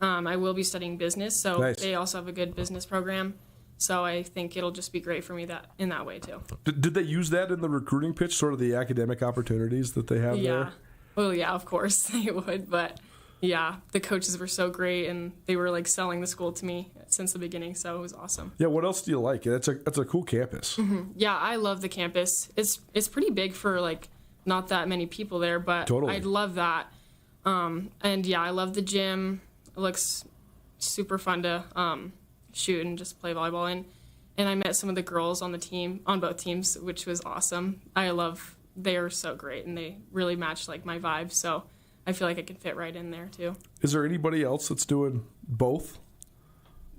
I will be studying business, so nice. They also have a good business program. So I think it'll just be great for me in that way, too. Did they use that in the recruiting pitch, sort of the academic opportunities that they have there? Well, yeah, of course they would, but yeah, the coaches were so great, and they were like selling the school to me since the beginning, so it was awesome. Yeah, what else do you like? That's a cool campus. Mm-hmm. Yeah, I love the campus. It's pretty big for like not that many people there, but totally. I love that. And yeah, I love the gym. It looks super fun to shoot and just play volleyball in. And I met some of the girls on the team, on both teams, which was awesome. They are so great, and they really match like my vibe. So I feel like I can fit right in there too. Is there anybody else that's doing both?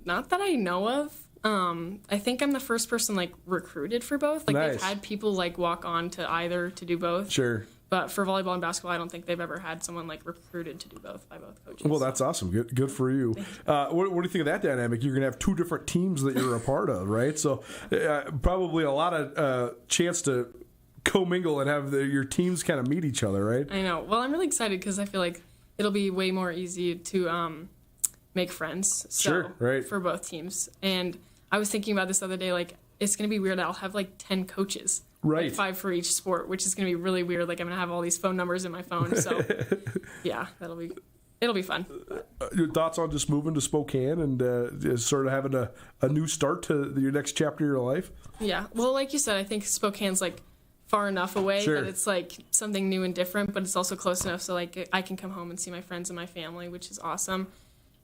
Not that I know of. I think I'm the first person like recruited for both. Like nice. They've had people like walk on to either to do both. Sure. But for volleyball and basketball, I don't think they've ever had someone like recruited to do both by both coaches. Well, that's awesome. Good for you. What do you think of that dynamic? You're going to have 2 different teams that you're a part of, right? So probably a lot of chance to commingle and have your teams kind of meet each other, right? I know. Well, I'm really excited because I feel like it'll be way more easy to make friends. So, sure, right. For both teams. And I was thinking about this the other day, like, it's going to be weird. I'll have like 10 coaches. Right. Like 5 for each sport, which is going to be really weird. Like, I'm going to have all these phone numbers in my phone. So, yeah, it'll be fun. Your thoughts on just moving to Spokane and sort of having a new start to your next chapter of your life? Yeah. Well, like you said, I think Spokane's like far enough away sure. that it's like something new and different, but it's also close enough so like I can come home and see my friends and my family, which is awesome.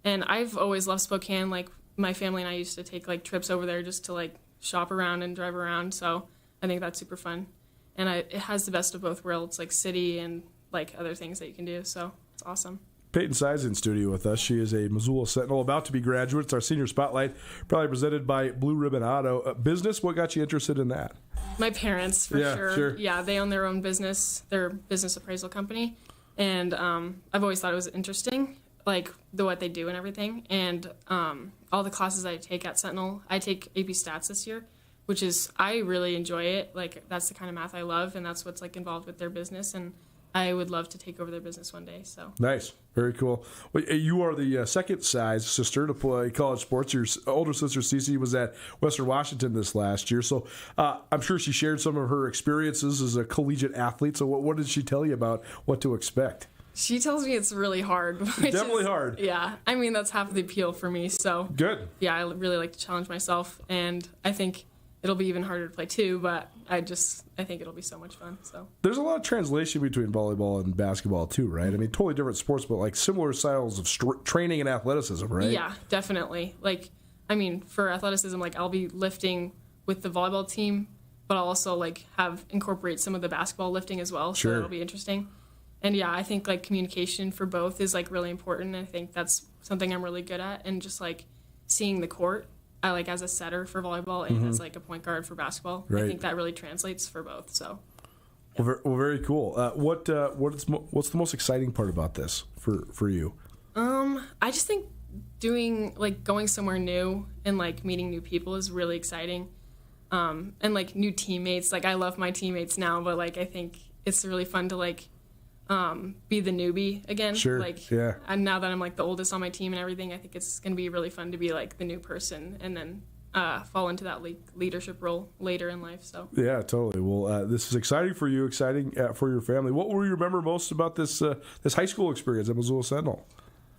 And I've always loved Spokane. Like, my family and I used to take like trips over there just to like shop around and drive around. So I think that's super fun. And it has the best of both worlds, like city and like other things that you can do. So it's awesome. Peyton Si's in studio with us. She is a Missoula Sentinel, about to be graduate. It's our senior spotlight, probably presented by Blue Ribbon Auto. Business, what got you interested in that? My parents, for sure. Yeah, they own their own business, their business appraisal company. And I've always thought it was interesting, like what they do and everything. And all the classes I take at Sentinel, I take AP Stats this year, which is, I really enjoy it. Like, that's the kind of math I love, and that's what's like involved with their business. And I would love to take over their business one day. So nice, very cool. Well, you are the second size sister to play college sports. Your older sister Cece was at Western Washington this last year, so I'm sure she shared some of her experiences as a collegiate athlete. So what did she tell you about what to expect? She tells me it's really hard. Definitely hard. Yeah, I mean that's half the appeal for me. So good. Yeah, I really like to challenge myself, and I think it'll be even harder to play too, but I think it'll be so much fun. So there's a lot of translation between volleyball and basketball too, right? I mean, totally different sports, but like similar styles of training and athleticism, right? Yeah, definitely. Like, I mean, for athleticism, like I'll be lifting with the volleyball team, but I'll also like incorporate some of the basketball lifting as well. Sure. So it'll be interesting. And yeah, I think like communication for both is like really important. I think that's something I'm really good at, and just like seeing the court. I like as a setter for volleyball and as like a point guard for basketball. Right. I think that really translates for both. So, yeah. Well, very cool. What's the most exciting part about this for you? I just think going somewhere new and like meeting new people is really exciting. And like new teammates. Like, I love my teammates now, but like I think it's really fun to like be the newbie again. Sure. Like, yeah. And now that I'm like the oldest on my team and everything, I think it's going to be really fun to be like the new person and then fall into that leadership role later in life. So yeah, totally. Well, this is exciting for you, exciting for your family. What will you remember most about this high school experience at Missoula Sentinel?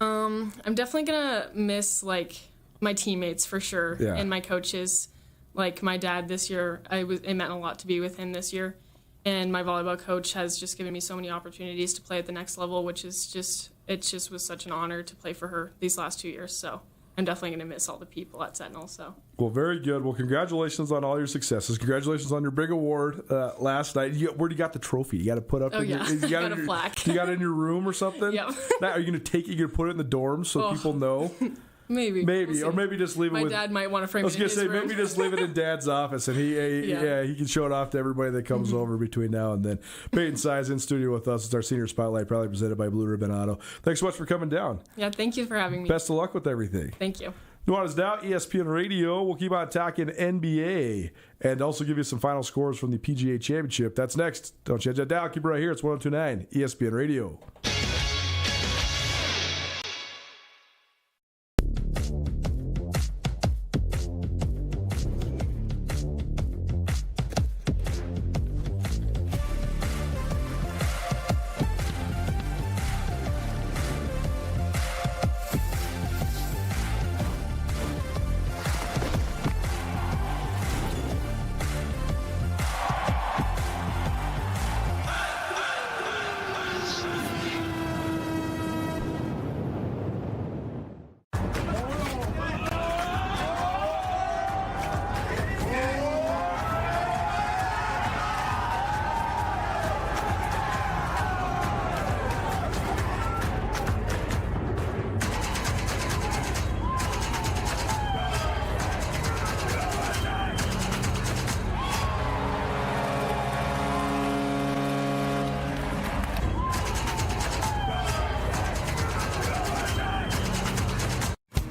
I'm definitely gonna miss like my teammates for sure, yeah. And my coaches. Like my dad this year, it meant a lot to be with him this year. And my volleyball coach has just given me so many opportunities to play at the next level, which is it just was such an honor to play for her these last 2 years. So I'm definitely going to miss all the people at Sentinel. So. Well, very good. Well, congratulations on all your successes. Congratulations on your big award last night. Where do you got the trophy? You got to put up. You got a plaque. You got it in your room or something? Yep. Now, are you going to take it? You going to put it in the dorms so people know? Maybe. Maybe. Or maybe just leave it My with... dad might want to frame it in I was his going to say, room. maybe just leave it in Dad's office, and he can show it off to everybody that comes over between now and then. Peyton Size in studio with us. It's our Senior Spotlight, proudly presented by Blue Ribbon Auto. Thanks so much for coming down. Yeah, thank you for having me. Best of luck with everything. Thank you. Nuanez Now, ESPN Radio. We'll keep on talking NBA and also give you some final scores from the PGA Championship. That's next. Don't change that dial. Keep it right here. It's 102.9 ESPN Radio.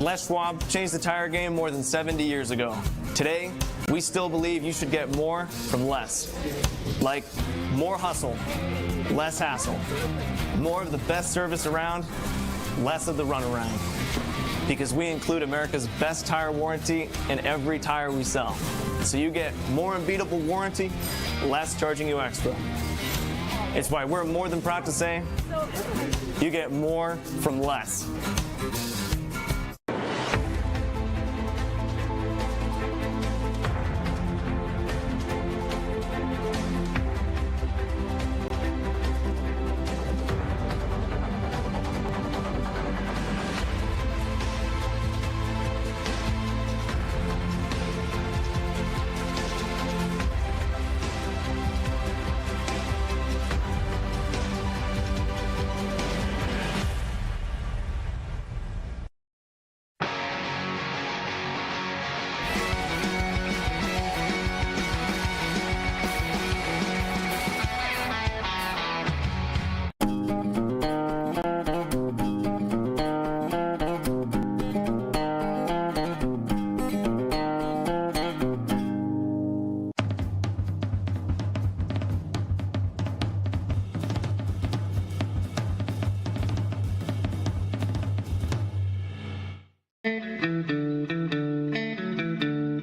Les Schwab changed the tire game more than 70 years ago. Today, we still believe you should get more from less. Like more hustle, less hassle. More of the best service around, less of the runaround. Because we include America's best tire warranty in every tire we sell. So you get more unbeatable warranty, less charging you extra. It's why we're more than proud to say, you get more from less.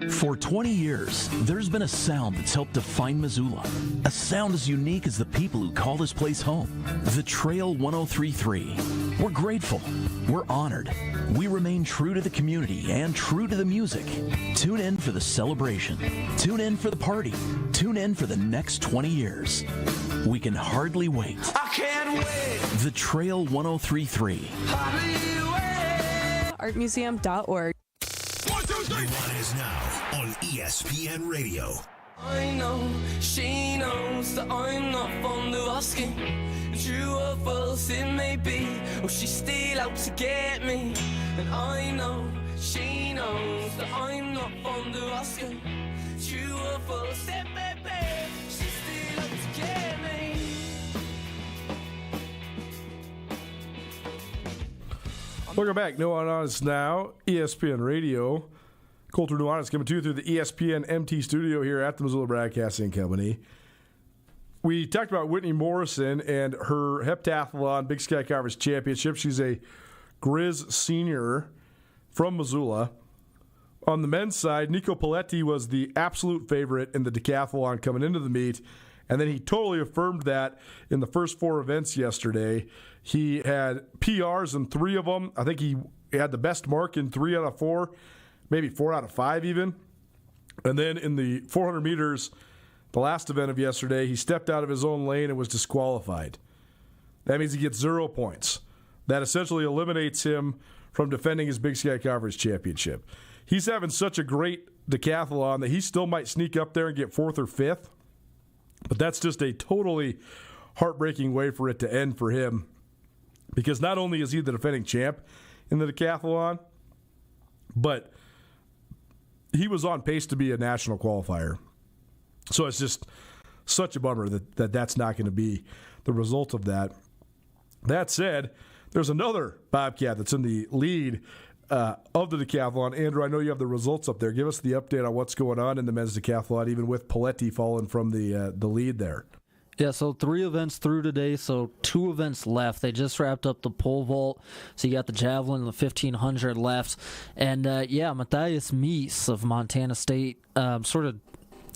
For 20 years, there's been a sound that's helped define Missoula. A sound as unique as the people who call this place home. The Trail 1033. We're grateful. We're honored. We remain true to the community and true to the music. Tune in for the celebration. Tune in for the party. Tune in for the next 20 years. We can hardly wait. I can't wait. The Trail 1033. Artmuseum.org. Nuanez Now on ESPN Radio. I know, she knows that I'm not fond of asking. True or false it may be, or she's still out to get me. And I know, she knows that I'm not fond of asking. True or false it may be, she's still out to get me. Welcome back. Nuanez Now, ESPN Radio. Colter Nuanez coming to you through the ESPN MT studio here at the Missoula Broadcasting Company. We talked about Whitney Morrison and her heptathlon Big Sky Conference Championship. She's a Grizz senior from Missoula. On the men's side, Nico Paletti was the absolute favorite in the decathlon coming into the meet, and then he totally affirmed that in the first four events yesterday. He had PRs in three of them. I think he had the best mark in 3 out of 4. Maybe 4 out of 5 even. And then in the 400 meters, the last event of yesterday, he stepped out of his own lane and was disqualified. That means he gets 0 points. That essentially eliminates him from defending his Big Sky Conference championship. He's having such a great decathlon that he still might sneak up there and get 4th or 5th. But that's just a totally heartbreaking way for it to end for him. Because not only is he the defending champ in the decathlon, But he was on pace to be a national qualifier. So it's just such a bummer that that's not going to be the result of that. That said, there's another Bobcat that's in the lead of the decathlon. Andrew, I know you have the results up there. Give us the update on what's going on in the men's decathlon, even with Paletti falling from the lead there. Yeah, so 3 events through today, so 2 events left. They just wrapped up the pole vault, so you got the javelin and the 1500 left. And, Matthias Mies of Montana State sort of,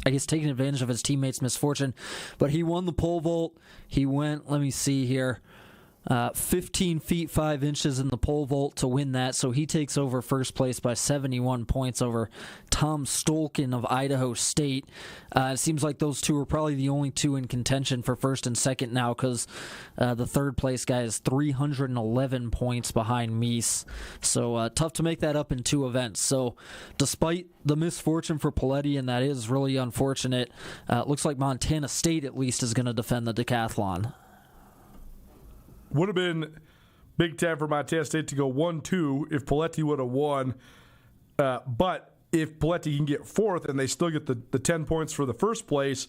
I guess, taking advantage of his teammates' misfortune. But he won the pole vault. He went, 15 feet 5 inches in the pole vault to win that, so he takes over first place by 71 points over Tom Stolkin of Idaho State. It seems like those two are probably the only two in contention for first and second now, because the third place guy is 311 points behind Mies, so tough to make that up in 2 events. So despite the misfortune for Paletti, and that is really unfortunate, it looks like Montana State at least is going to defend the decathlon. Would have been big time for Montana State to go 1-2 if Paletti would have won. But if Paletti can get 4th and they still get the 10 points for the first place,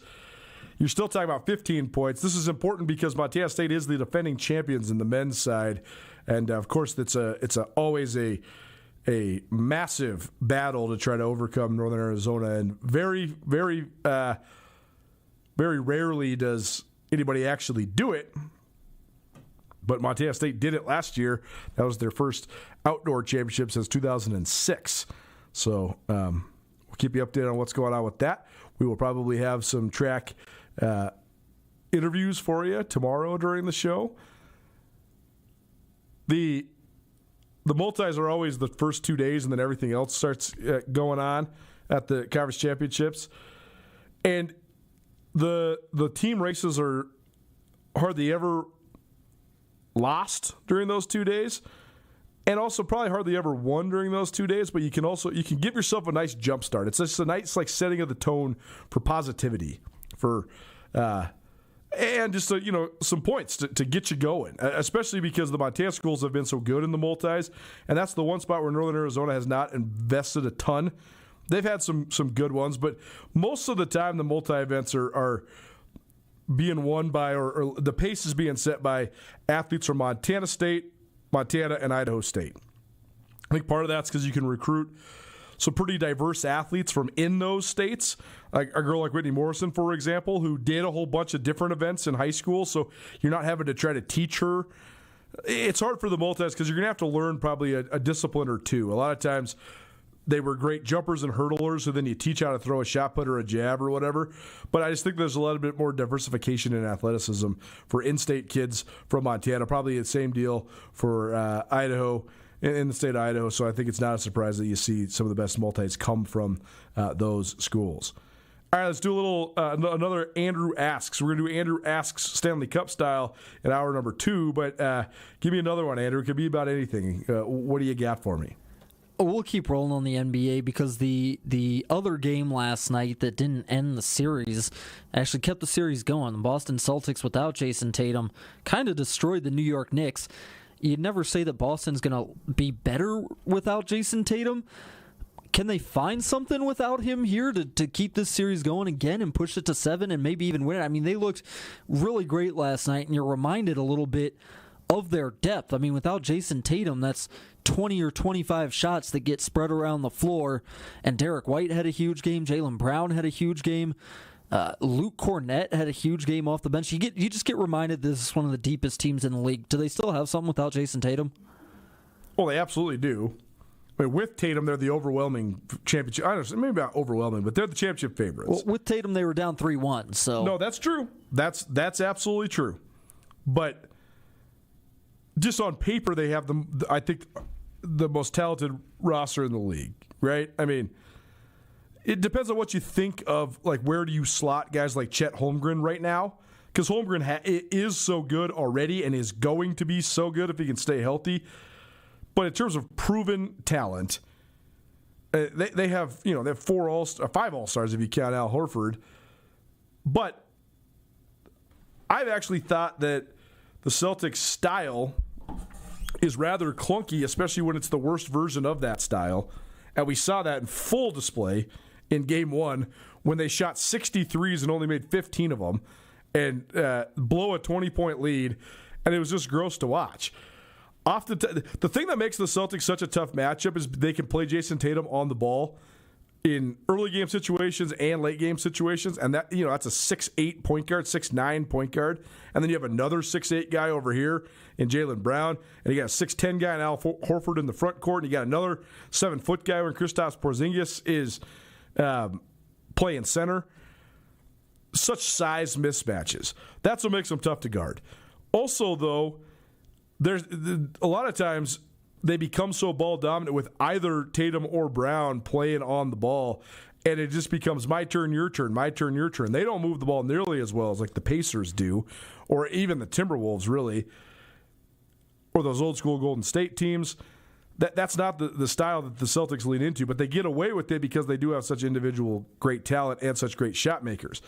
you're still talking about 15 points. This is important because Montana State is the defending champions in the men's side. And, of course, it's always a massive battle to try to overcome Northern Arizona. And very, very, very rarely does anybody actually do it. But Montana State did it last year. That was their first outdoor championship since 2006. So we'll keep you updated on what's going on with that. We will probably have some track interviews for you tomorrow during the show. The multis are always the first 2 days, and then everything else starts going on at the conference championships. And the team races are hardly ever lost during those 2 days, and also probably hardly ever won during those 2 days, but you can give yourself a nice jump start. It's just a nice setting of the tone for positivity, for and just some points to get you going, especially because the Montana schools have been so good in the multis, and that's the one spot where Northern Arizona has not invested a ton. They've had some good ones, but most of the time the multi events are being won by, or the pace is being set by athletes from Montana State, Montana, and Idaho State. I think part of that's because you can recruit some pretty diverse athletes from in those states. Like a girl like Whitney Morrison, for example, who did a whole bunch of different events in high school, so you're not having to try to teach her. It's hard for the multis because you're going to have to learn probably a discipline or two. A lot of times they were great jumpers and hurdlers, so then you teach how to throw a shot put or a jab or whatever. But I just think there's a little bit more diversification in athleticism for in-state kids from Montana. Probably the same deal for Idaho, in the state of Idaho. So I think it's not a surprise that you see some of the best multis come from those schools. All right, let's do a little another Andrew Asks. We're going to do Andrew Asks Stanley Cup style in hour number 2. But give me another one, Andrew. It could be about anything. What do you got for me? We'll keep rolling on the NBA because the other game last night that didn't end the series actually kept the series going. The Boston Celtics without Jason Tatum kind of destroyed the New York Knicks. You'd never say that Boston's going to be better without Jason Tatum. Can they find something without him here to keep this series going again and push it to 7 and maybe even win it? I mean, they looked really great last night, and you're reminded a little bit of their depth. I mean, without Jason Tatum, that's 20 or 25 shots that get spread around the floor. And Derek White had a huge game. Jaylen Brown had a huge game. Luke Cornett had a huge game off the bench. You just get reminded this is one of the deepest teams in the league. Do they still have something without Jason Tatum? Well, they absolutely do. I mean, with Tatum, they're the overwhelming championship. I don't know, maybe not overwhelming, but they're the championship favorites. Well, with Tatum, they were down 3-1. So no, that's true. That's absolutely true. But just on paper, they have I think the most talented roster in the league, right? I mean, it depends on what you think of, like, where do you slot guys like Chet Holmgren right now? Because Holmgren is so good already and is going to be so good if he can stay healthy. But in terms of proven talent, they have 5 All-Stars if you count Al Horford. But I've actually thought that the Celtics style is rather clunky, especially when it's the worst version of that style. And we saw that in full display in Game 1 when they shot 63s and only made 15 of them and blow a 20-point lead, and it was just gross to watch. The thing that makes the Celtics such a tough matchup is they can play Jason Tatum on the ball in early game situations and late game situations, and that that's a 6'8" point guard, 6'9" point guard, and then you have another 6'8" guy over here in Jaylen Brown, and you got a 6'10" guy in Al Horford in the front court, and you got another 7-foot guy when Kristaps Porzingis is playing center. Such size mismatches. That's what makes them tough to guard. Also, though, there's a lot of times they become so ball dominant with either Tatum or Brown playing on the ball, and it just becomes my turn, your turn, my turn, your turn. They don't move the ball nearly as well as like the Pacers do, or even the Timberwolves really, or those old school Golden State teams. That's not the style that the Celtics lean into, but they get away with it because they do have such individual great talent and such great shot makers.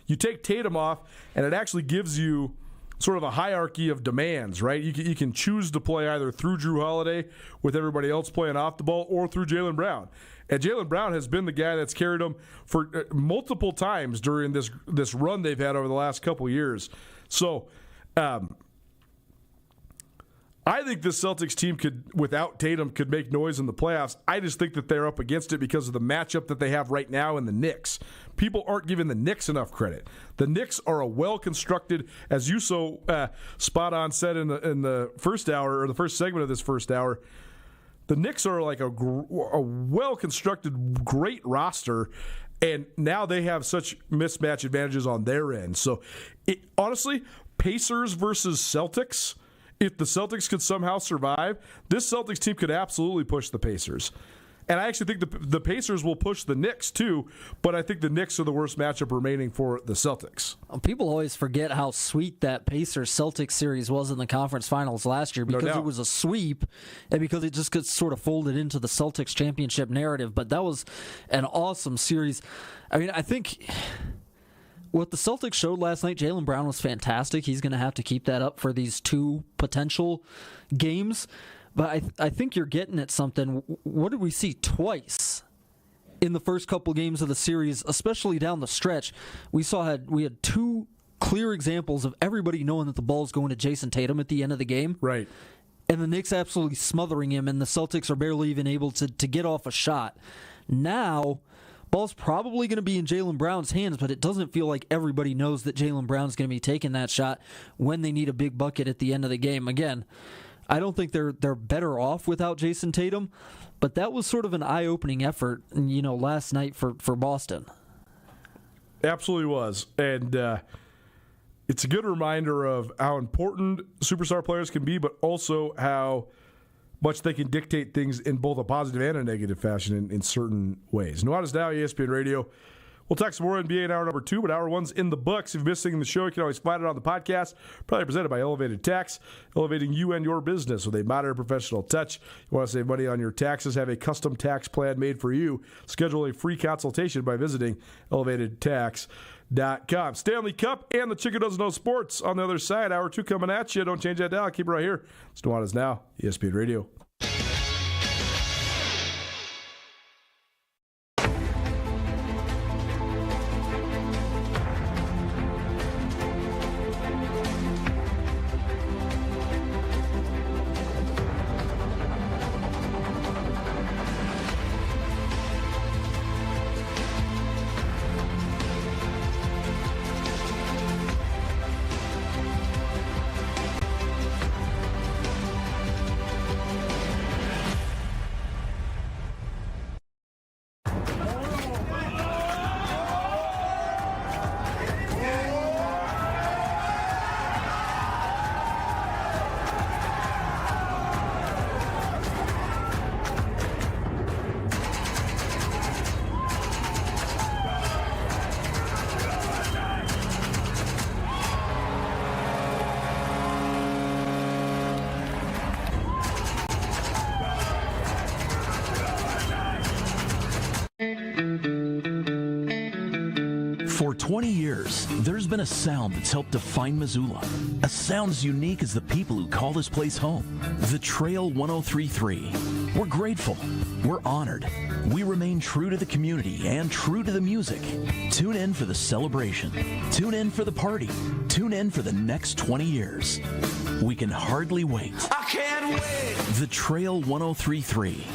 You take Tatum off, and it actually gives you sort of a hierarchy of demands, right? You can choose to play either through Drew Holiday with everybody else playing off the ball or through Jaylen Brown. And Jaylen Brown has been the guy that's carried them for multiple times during this run they've had over the last couple years. So I think the Celtics team without Tatum, could make noise in the playoffs. I just think that they're up against it because of the matchup that they have right now in the Knicks. People aren't giving the Knicks enough credit. The Knicks are a well-constructed, as you so spot on said in the first hour, or the first segment of this first hour, the Knicks are like a well-constructed, great roster, and now they have such mismatch advantages on their end. So, honestly, Pacers versus Celtics, if the Celtics could somehow survive, this Celtics team could absolutely push the Pacers. And I actually think the Pacers will push the Knicks too, but I think the Knicks are the worst matchup remaining for the Celtics. People always forget how sweet that Pacers-Celtics series was in the conference finals last year because it was a sweep and because it just gets sort of folded into the Celtics championship narrative. But that was an awesome series. I mean, I think what the Celtics showed last night, Jaylen Brown was fantastic. He's going to have to keep that up for these two potential games. But I think you're getting at something. What did we see twice in the first couple games of the series, especially down the stretch? We had two clear examples of everybody knowing that the ball's going to Jason Tatum at the end of the game. Right. And the Knicks absolutely smothering him, and the Celtics are barely even able to get off a shot. Now, ball's probably going to be in Jaylen Brown's hands, but it doesn't feel like everybody knows that Jaylen Brown's going to be taking that shot when they need a big bucket at the end of the game. Again, I don't think they're better off without Jason Tatum, but that was sort of an eye-opening effort, last night for Boston. Absolutely was. And it's a good reminder of how important superstar players can be, but also how much they can dictate things in both a positive and a negative fashion in certain ways. Nuanez Now, ESPN Radio. We'll talk some more NBA in hour number 2, but hour 1's in the books. If you're missing the show, you can always find it on the podcast. Probably presented by Elevated Tax, elevating you and your business with a modern professional touch. You want to save money on your taxes, have a custom tax plan made for you. Schedule a free consultation by visiting elevatedtax.com. Stanley Cup and the Chicken Doesn't Know Sports on the other side. Hour 2 coming at you. Don't change that dial. Keep it right here. It's Nuanez Now, ESPN Radio. For 20 years, there's been a sound that's helped define Missoula. A sound as unique as the people who call this place home. The Trail 103.3. We're grateful. We're honored. We remain true to the community and true to the music. Tune in for the celebration. Tune in for the party. Tune in for the next 20 years. We can hardly wait. I can't wait. The Trail 1033.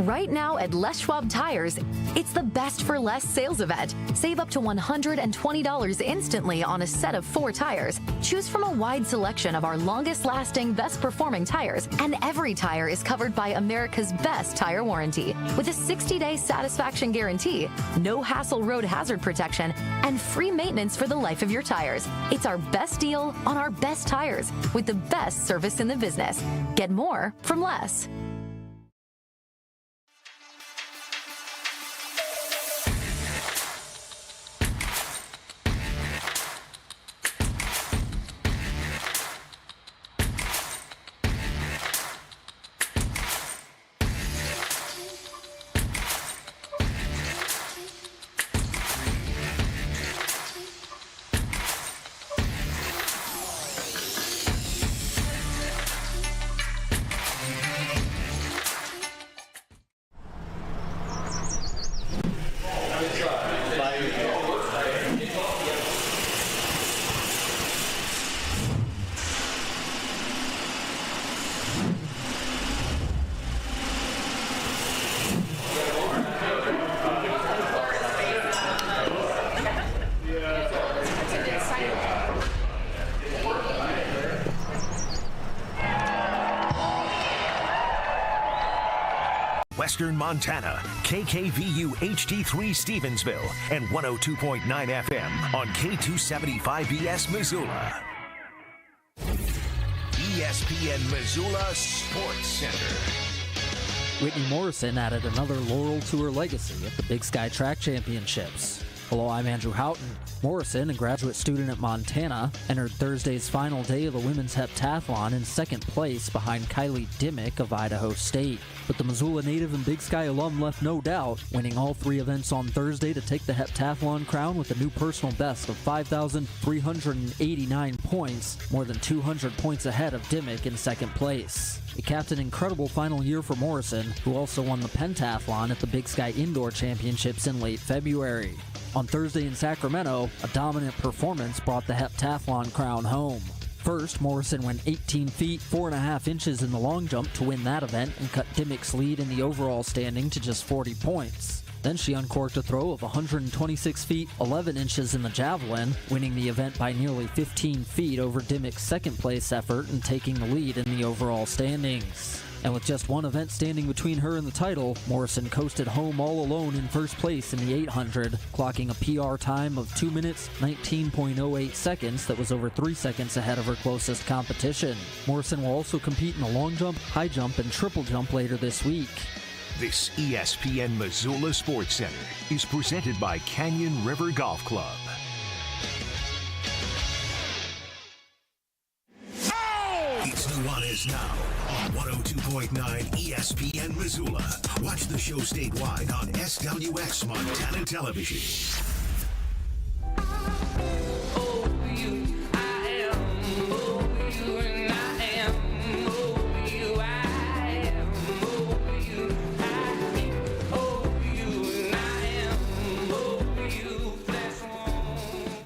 Right now at Les Schwab Tires, it's the Best for Less sales event. Save up to $120 instantly on a set of 4 tires. Choose from a wide selection of our longest-lasting, best-performing tires, and every tire is covered by America's best tire warranty. With a 60-day satisfaction guarantee, no hassle road hazard protection, and free maintenance for the life of your tires. It's our best deal on our best tires with the best service in the business. Get more from less. Western Montana, KKVU HD3 Stevensville, and 102.9 FM on K275BS Missoula. ESPN Missoula Sports Center. Whitney Morrison added another laurel to her legacy at the Big Sky Track Championships. Hello, I'm Andrew Houghton. Morrison, a graduate student at Montana, entered Thursday's final day of the women's heptathlon in second place behind Kylie Dimmick of Idaho State. But the Missoula native and Big Sky alum left no doubt, winning all 3 events on Thursday to take the heptathlon crown with a new personal best of 5,389 points, more than 200 points ahead of Dimmick in second place. It capped an incredible final year for Morrison, who also won the pentathlon at the Big Sky Indoor Championships in late February. On Thursday in Sacramento, a dominant performance brought the heptathlon crown home. First, Morrison went 18 feet 4.5 inches in the long jump to win that event and cut Dimmick's lead in the overall standing to just 40 points. Then she uncorked a throw of 126 feet 11 inches in the javelin, winning the event by nearly 15 feet over Dimmick's second place effort and taking the lead in the overall standings. And with just one event standing between her and the title, Morrison coasted home all alone in first place in the 800, clocking a PR time of 2 minutes, 19.08 seconds that was over 3 seconds ahead of her closest competition. Morrison will also compete in the long jump, high jump, and triple jump later this week. This ESPN Missoula Sports Center is presented by Canyon River Golf Club. It's Nuanez Now on 102.9 ESPN Missoula. Watch the show statewide on SWX Montana Television.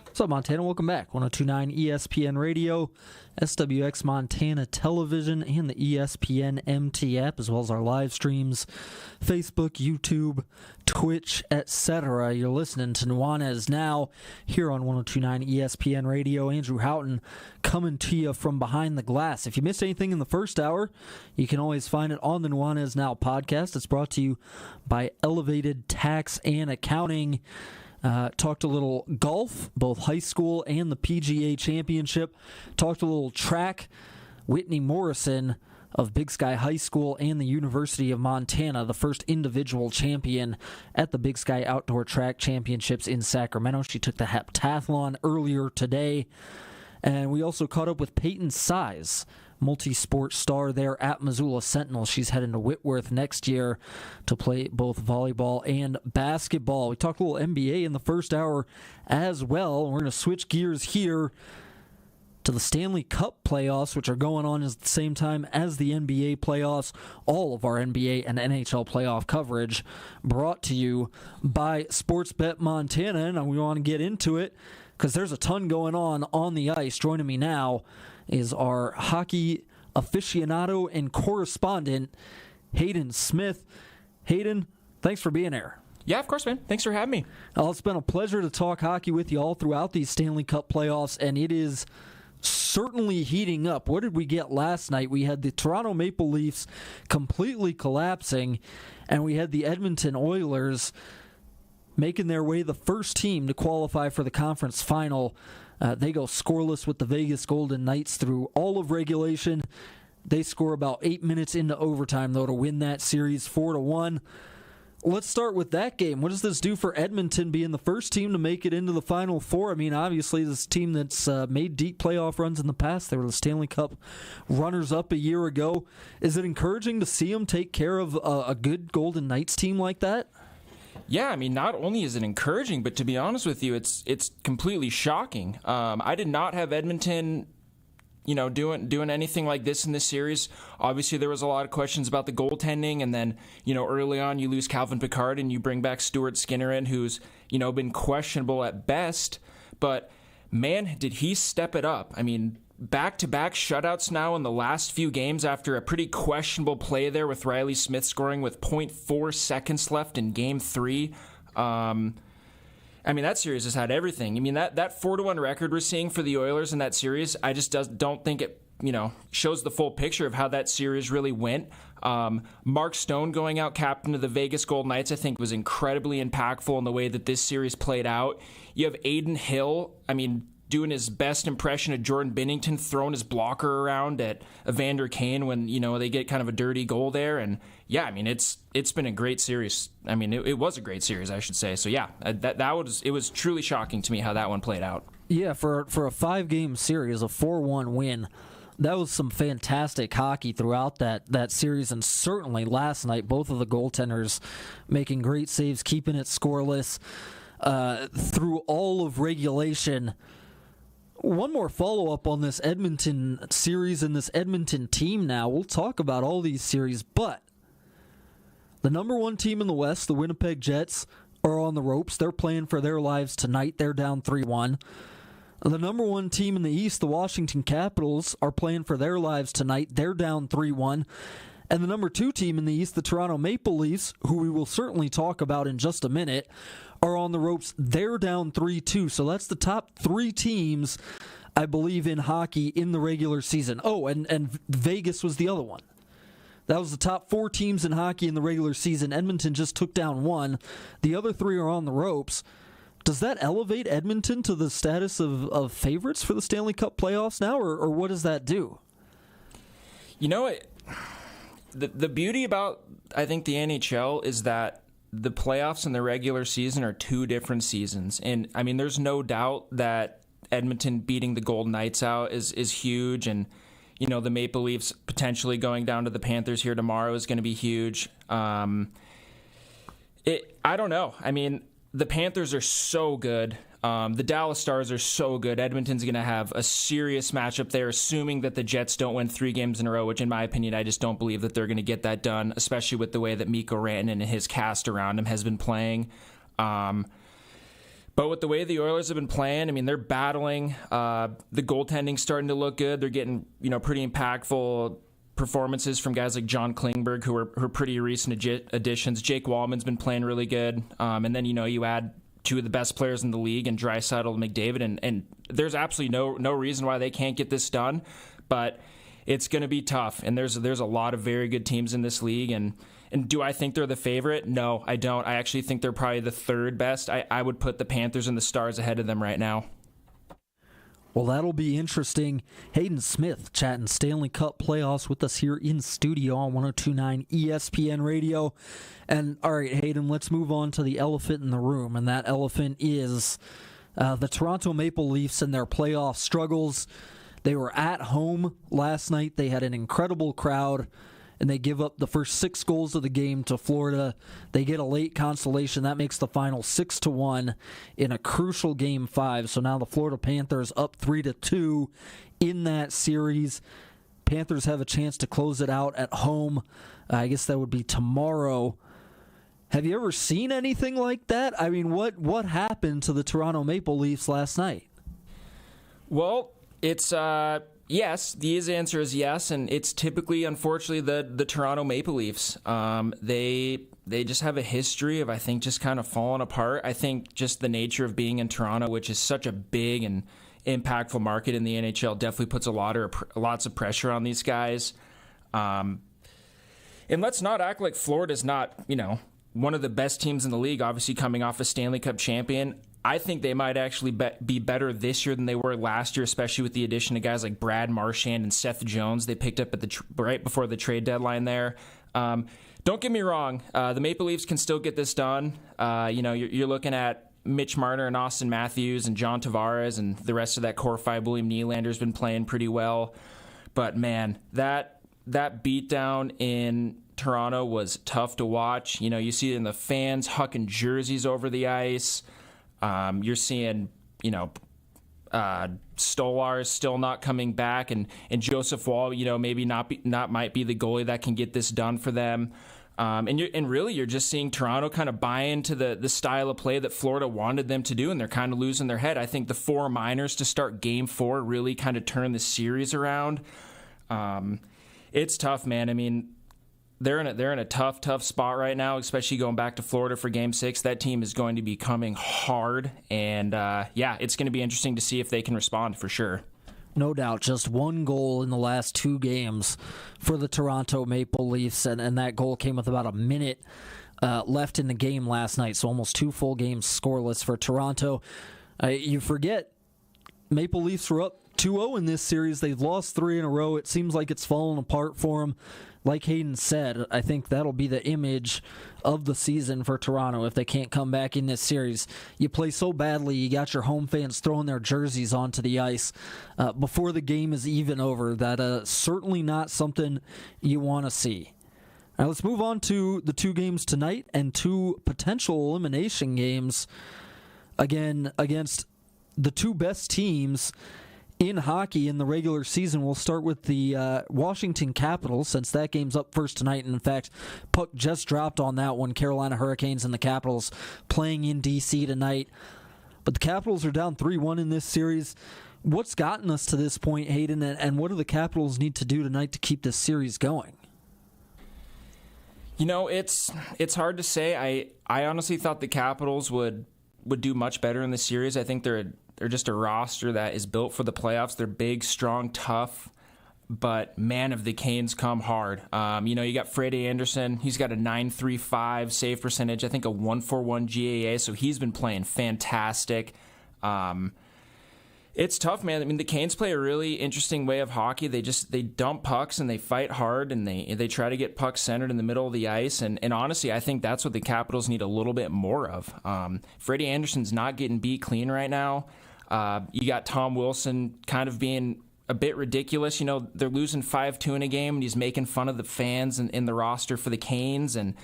What's up, Montana? Welcome back. 102.9 ESPN Radio, SWX Montana Television, and the ESPN MT app, as well as our live streams, Facebook, YouTube, Twitch, etc. You're listening to Nuanez Now here on 102.9 ESPN Radio. Andrew Houghton coming to you from behind the glass. If you missed anything in the first hour, you can always find it on the Nuanez Now podcast. It's brought to you by Elevated Tax and Accounting. Talked a little golf, both high school and the PGA Championship. Talked a little track. Whitney Morrison of Big Sky High School and the University of Montana, the first individual champion at the Big Sky Outdoor Track Championships in Sacramento. She took the heptathlon earlier today. And we also caught up with Peyton Size, multi-sport star there at Missoula Sentinel. She's heading to Whitworth next year to play both volleyball and basketball. We talked a little NBA in the first hour as well. We're going to switch gears here to the Stanley Cup playoffs, which are going on at the same time as the NBA playoffs. All of our NBA and NHL playoff coverage brought to you by Sportsbet Montana, and we want to get into it because there's a ton going on the ice. Joining me now is our hockey aficionado and correspondent, Hayden Smith. Hayden, thanks for being here. Yeah, of course, man. Thanks for having me. Well, it's been a pleasure to talk hockey with you all throughout these Stanley Cup playoffs, and it is certainly heating up. What did we get last night? We had the Toronto Maple Leafs completely collapsing, and we had the Edmonton Oilers making their way the first team to qualify for the conference final. They go scoreless with the Vegas Golden Knights through all of regulation. They score about 8 minutes into overtime, though, to win that series 4-1. Let's start with that game. What does this do for Edmonton being the first team to make it into the Final Four? I mean, obviously, this team that's made deep playoff runs in the past. They were the Stanley Cup runners-up a year ago. Is it encouraging to see them take care of a good Golden Knights team like that? Yeah, I mean, not only is it encouraging, but to be honest with you, it's completely shocking. I did not have Edmonton doing anything like this in this series. Obviously, there was a lot of questions about the goaltending, and then, early on, you lose Calvin Pickard and you bring back Stuart Skinner in, who's, been questionable at best. But, man, did he step it up. I mean, back-to-back shutouts now in the last few games after a pretty questionable play there with Riley Smith scoring with 0.4 seconds left in Game 3. I mean, that series has had everything. I mean, that 4-1 record we're seeing for the Oilers in that series, I just don't think it, shows the full picture of how that series really went. Mark Stone going out captain of the Vegas Golden Knights, I think, was incredibly impactful in the way that this series played out. You have Aiden Hill, doing his best impression of Jordan Binnington, throwing his blocker around at Evander Kane when, they get kind of a dirty goal there. And, yeah, I mean, it's been a great series. I mean, it was a great series, I should say. So, yeah, it was truly shocking to me how that one played out. Yeah, for a 5-game series, a 4-1 win, that was some fantastic hockey throughout that series. And certainly last night, both of the goaltenders making great saves, keeping it scoreless through all of regulation. One more follow-up on this Edmonton series and this Edmonton team now. We'll talk about all these series, but the number one team in the West, the Winnipeg Jets, are on the ropes. They're playing for their lives tonight. They're down 3-1. The number one team in the East, the Washington Capitals, are playing for their lives tonight. They're down 3-1. And the number two team in the East, the Toronto Maple Leafs, who we will certainly talk about in just a minute, are on the ropes. They're down 3-2. So that's the top three teams, I believe, in hockey in the regular season. Oh, and Vegas was the other one. That was the top four teams in hockey in the regular season. Edmonton just took down one. The other three are on the ropes. Does that elevate Edmonton to the status of favorites for the Stanley Cup playoffs now, or what does that do? The beauty about, I think, the NHL is that the playoffs and the regular season are two different seasons. And, I mean, there's no doubt that Edmonton beating the Golden Knights out is huge. And, the Maple Leafs potentially going down to the Panthers here tomorrow is going to be huge. I don't know. I mean, the Panthers are so good. The Dallas Stars are so good. Edmonton's going to have a serious matchup there, assuming that the Jets don't win 3 games in a row, which in my opinion, I just don't believe that they're going to get that done, especially with the way that Mikko Rantanen and his cast around him has been playing. But with the way the Oilers have been playing, I mean, they're battling. The goaltending's starting to look good. They're getting, pretty impactful performances from guys like John Klingberg, who are pretty recent additions. Jake Wallman's been playing really good. And then, you add two of the best players in the league in Draisaitl and McDavid, and there's absolutely no reason why they can't get this done, but it's going to be tough, and there's a lot of very good teams in this league, and do I think they're the favorite? No, I don't. I actually think they're probably the third best. I would put the Panthers and the Stars ahead of them right now. Well, that'll be interesting. Hayden Smith chatting Stanley Cup playoffs with us here in studio on 102.9 ESPN Radio. And, all right, Hayden, let's move on to the elephant in the room, and that elephant is the Toronto Maple Leafs and their playoff struggles. They were at home last night. They had an incredible crowd, and they give up the first 6 goals of the game to Florida. They get a late consolation. That makes the final 6-1 in a crucial Game 5. So now the Florida Panthers up 3-2 in that series. Panthers have a chance to close it out at home. I guess that would be tomorrow. Have you ever seen anything like that? I mean, what happened to the Toronto Maple Leafs last night? Well, it's yes. The easy answer is yes, and it's typically, unfortunately, the Toronto Maple Leafs. They just have a history of, I think, just kind of falling apart. I think just the nature of being in Toronto, which is such a big and impactful market in the NHL, definitely puts lots of pressure on these guys. And let's not act like Florida's not, one of the best teams in the league, obviously coming off a Stanley Cup champion. I think they might actually be better this year than they were last year, especially with the addition of guys like Brad Marchand and Seth Jones they picked up at right before the trade deadline there. Don't get me wrong, the Maple Leafs can still get this done. You're looking at Mitch Marner and Austin Matthews and John Tavares and the rest of that core five. William Nylander's been playing pretty well. But, man, that beatdown in Toronto was tough to watch. You see it in the fans hucking jerseys over the ice. You're seeing, Stolarz still not coming back, and Joseph Wall, maybe not might be the goalie that can get this done for them. And really you're just seeing Toronto kind of buy into the style of play that Florida wanted them to do, and they're kind of losing their head. I think the 4 minors to start Game 4 really kind of turned the series around. It's tough, man. I mean, they're in a tough spot right now, especially going back to Florida for Game 6. That team is going to be coming hard, and it's going to be interesting to see if they can respond for sure. No doubt, just 1 goal in the last 2 games for the Toronto Maple Leafs, and that goal came with about a minute left in the game last night, so almost 2 full games scoreless for Toronto. You forget, Maple Leafs were up 2-0 in this series. They've lost 3 in a row. It seems like it's fallen apart for them. Like Hayden said, I think that'll be the image of the season for Toronto if they can't come back in this series. You play so badly, you got your home fans throwing their jerseys onto the ice before the game is even over. That certainly not something you want to see. Now let's move on to the 2 games tonight and 2 potential elimination games, again, against the 2 best teams in hockey in the regular season. We'll start with the Washington Capitals, since that game's up first tonight. And in fact, puck just dropped on that one. Carolina Hurricanes and the Capitals playing in D.C. tonight. But the Capitals are down 3-1 in this series. What's gotten us to this point, Hayden, and what do the Capitals need to do tonight to keep this series going? It's hard to say. I honestly thought the Capitals would do much better in this series. I think they're just a roster that is built for the playoffs. They're big, strong, tough, but man, have the Canes come hard. You got Freddie Anderson. He's got a .935 save percentage, I think a 141 GAA, so he's been playing fantastic. It's tough, man. I mean, the Canes play a really interesting way of hockey. They dump pucks and they fight hard, and they try to get pucks centered in the middle of the ice. And honestly, I think that's what the Capitals need a little bit more of. Freddie Anderson's not getting beat clean right now. You got Tom Wilson kind of being a bit ridiculous. They're losing 5-2 in a game, and he's making fun of the fans in the roster for the Canes. And,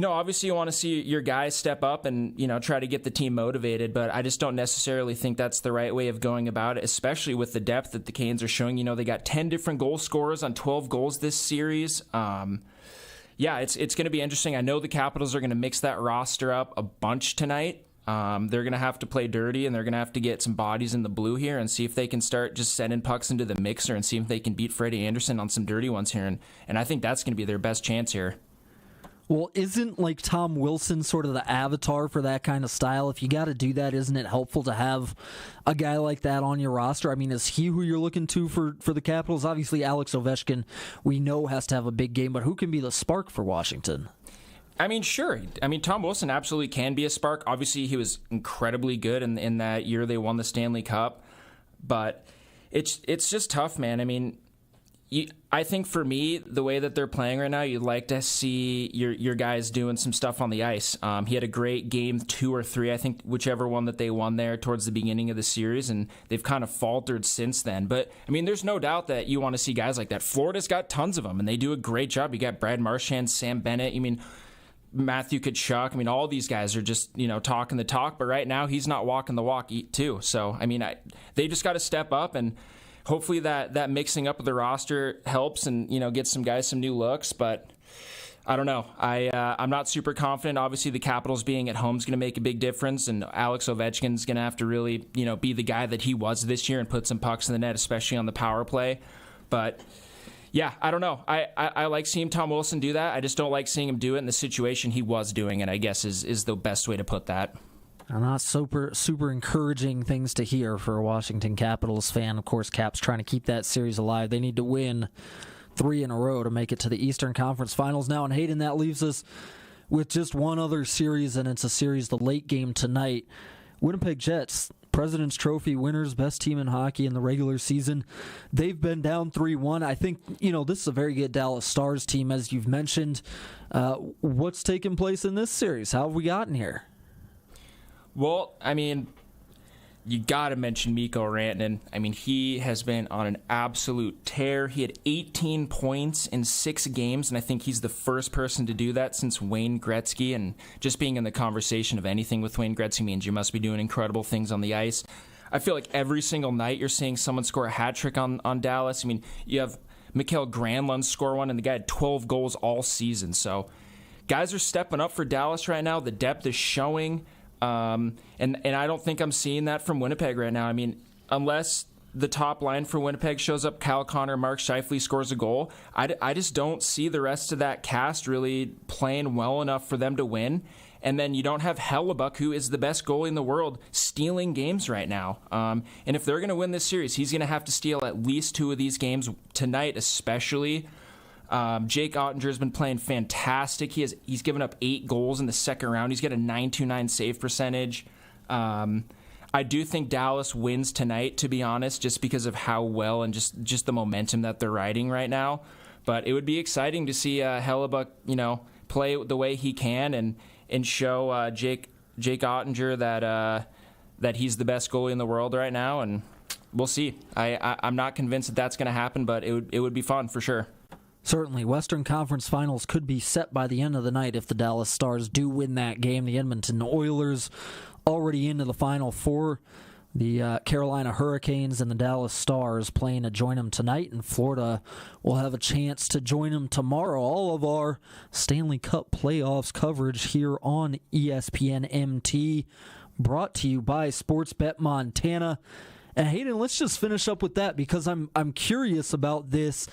obviously you want to see your guys step up and, try to get the team motivated, but I just don't necessarily think that's the right way of going about it, especially with the depth that the Canes are showing. They got 10 different goal scorers on 12 goals this series. It's going to be interesting. I know the Capitals are going to mix that roster up a bunch tonight. They're going to have to play dirty, and they're going to have to get some bodies in the blue here and see if they can start just sending pucks into the mixer and see if they can beat Freddie Anderson on some dirty ones here. And I think that's going to be their best chance here. Well, isn't Tom Wilson sort of the avatar for that kind of style? If you got to do that, isn't it helpful to have a guy like that on your roster? I mean, is he who you're looking to for the Capitals? Obviously, Alex Ovechkin, we know, has to have a big game, but who can be the spark for Washington? I mean, sure. I mean, Tom Wilson absolutely can be a spark. Obviously, he was incredibly good in that year they won the Stanley Cup. But it's just tough, man. I mean, I think for me, the way that they're playing right now, you'd like to see your guys doing some stuff on the ice. He had a great game 2 or 3, I think, whichever one that they won there towards the beginning of the series, and they've kind of faltered since then. But, I mean, there's no doubt that you want to see guys like that. Florida's got tons of them, and they do a great job. You got Brad Marchand, Sam Bennett, Matthew Tkachuk. All these guys are just, talking the talk, but right now he's not walking the walk too. So, they just got to step up, and hopefully that mixing up of the roster helps and, gets some guys some new looks. But I don't know. I'm not super confident. Obviously, the Capitals being at home is going to make a big difference, and Alex Ovechkin's going to have to really, be the guy that he was this year and put some pucks in the net, especially on the power play. But yeah, I don't know. I like seeing Tom Wilson do that. I just don't like seeing him do it in the situation he was doing it, I guess is the best way to put that. Not super encouraging things to hear for a Washington Capitals fan. Of course, Caps trying to keep that series alive. They need to win 3 in a row to make it to the Eastern Conference Finals now. And Hayden, that leaves us with just one other series, and it's a series, the late game tonight. Winnipeg Jets, President's Trophy winners, best team in hockey in the regular season. They've been down 3-1. I think, this is a very good Dallas Stars team, as you've mentioned. What's taken place in this series? How have we gotten here? Well, you got to mention Mikko Rantanen. He has been on an absolute tear. He had 18 points in 6 games, and I think he's the first person to do that since Wayne Gretzky. And just being in the conversation of anything with Wayne Gretzky means you must be doing incredible things on the ice. I feel like every single night you're seeing someone score a hat trick on Dallas. You have Mikael Granlund score one, and the guy had 12 goals all season. So guys are stepping up for Dallas right now. The depth is showing. And I don't think I'm seeing that from Winnipeg right now. Unless the top line for Winnipeg shows up, Kyle Connor, Mark Scheifele scores a goal, I just don't see the rest of that cast really playing well enough for them to win. And then you don't have Hellebuck, who is the best goalie in the world, stealing games right now. And if they're going to win this series, he's going to have to steal at least 2 of these games tonight, especially. Jake Ottinger's been playing fantastic. He's given up 8 goals in the second round. He's got a .929 save percentage. I do think Dallas wins tonight, to be honest, just because of how well and just the momentum that they're riding right now. But it would be exciting to see Hellebuck, play the way he can and show Jake Ottinger that he's the best goalie in the world right now. And we'll see. I'm not convinced that that's going to happen, but it would be fun for sure. Certainly, Western Conference Finals could be set by the end of the night if the Dallas Stars do win that game. The Edmonton Oilers already into the Final Four. The Carolina Hurricanes and the Dallas Stars playing to join them tonight, and Florida will have a chance to join them tomorrow. All of our Stanley Cup playoffs coverage here on ESPN MT, brought to you by Sportsbet Montana. And Hayden, let's just finish up with that because I'm curious about this.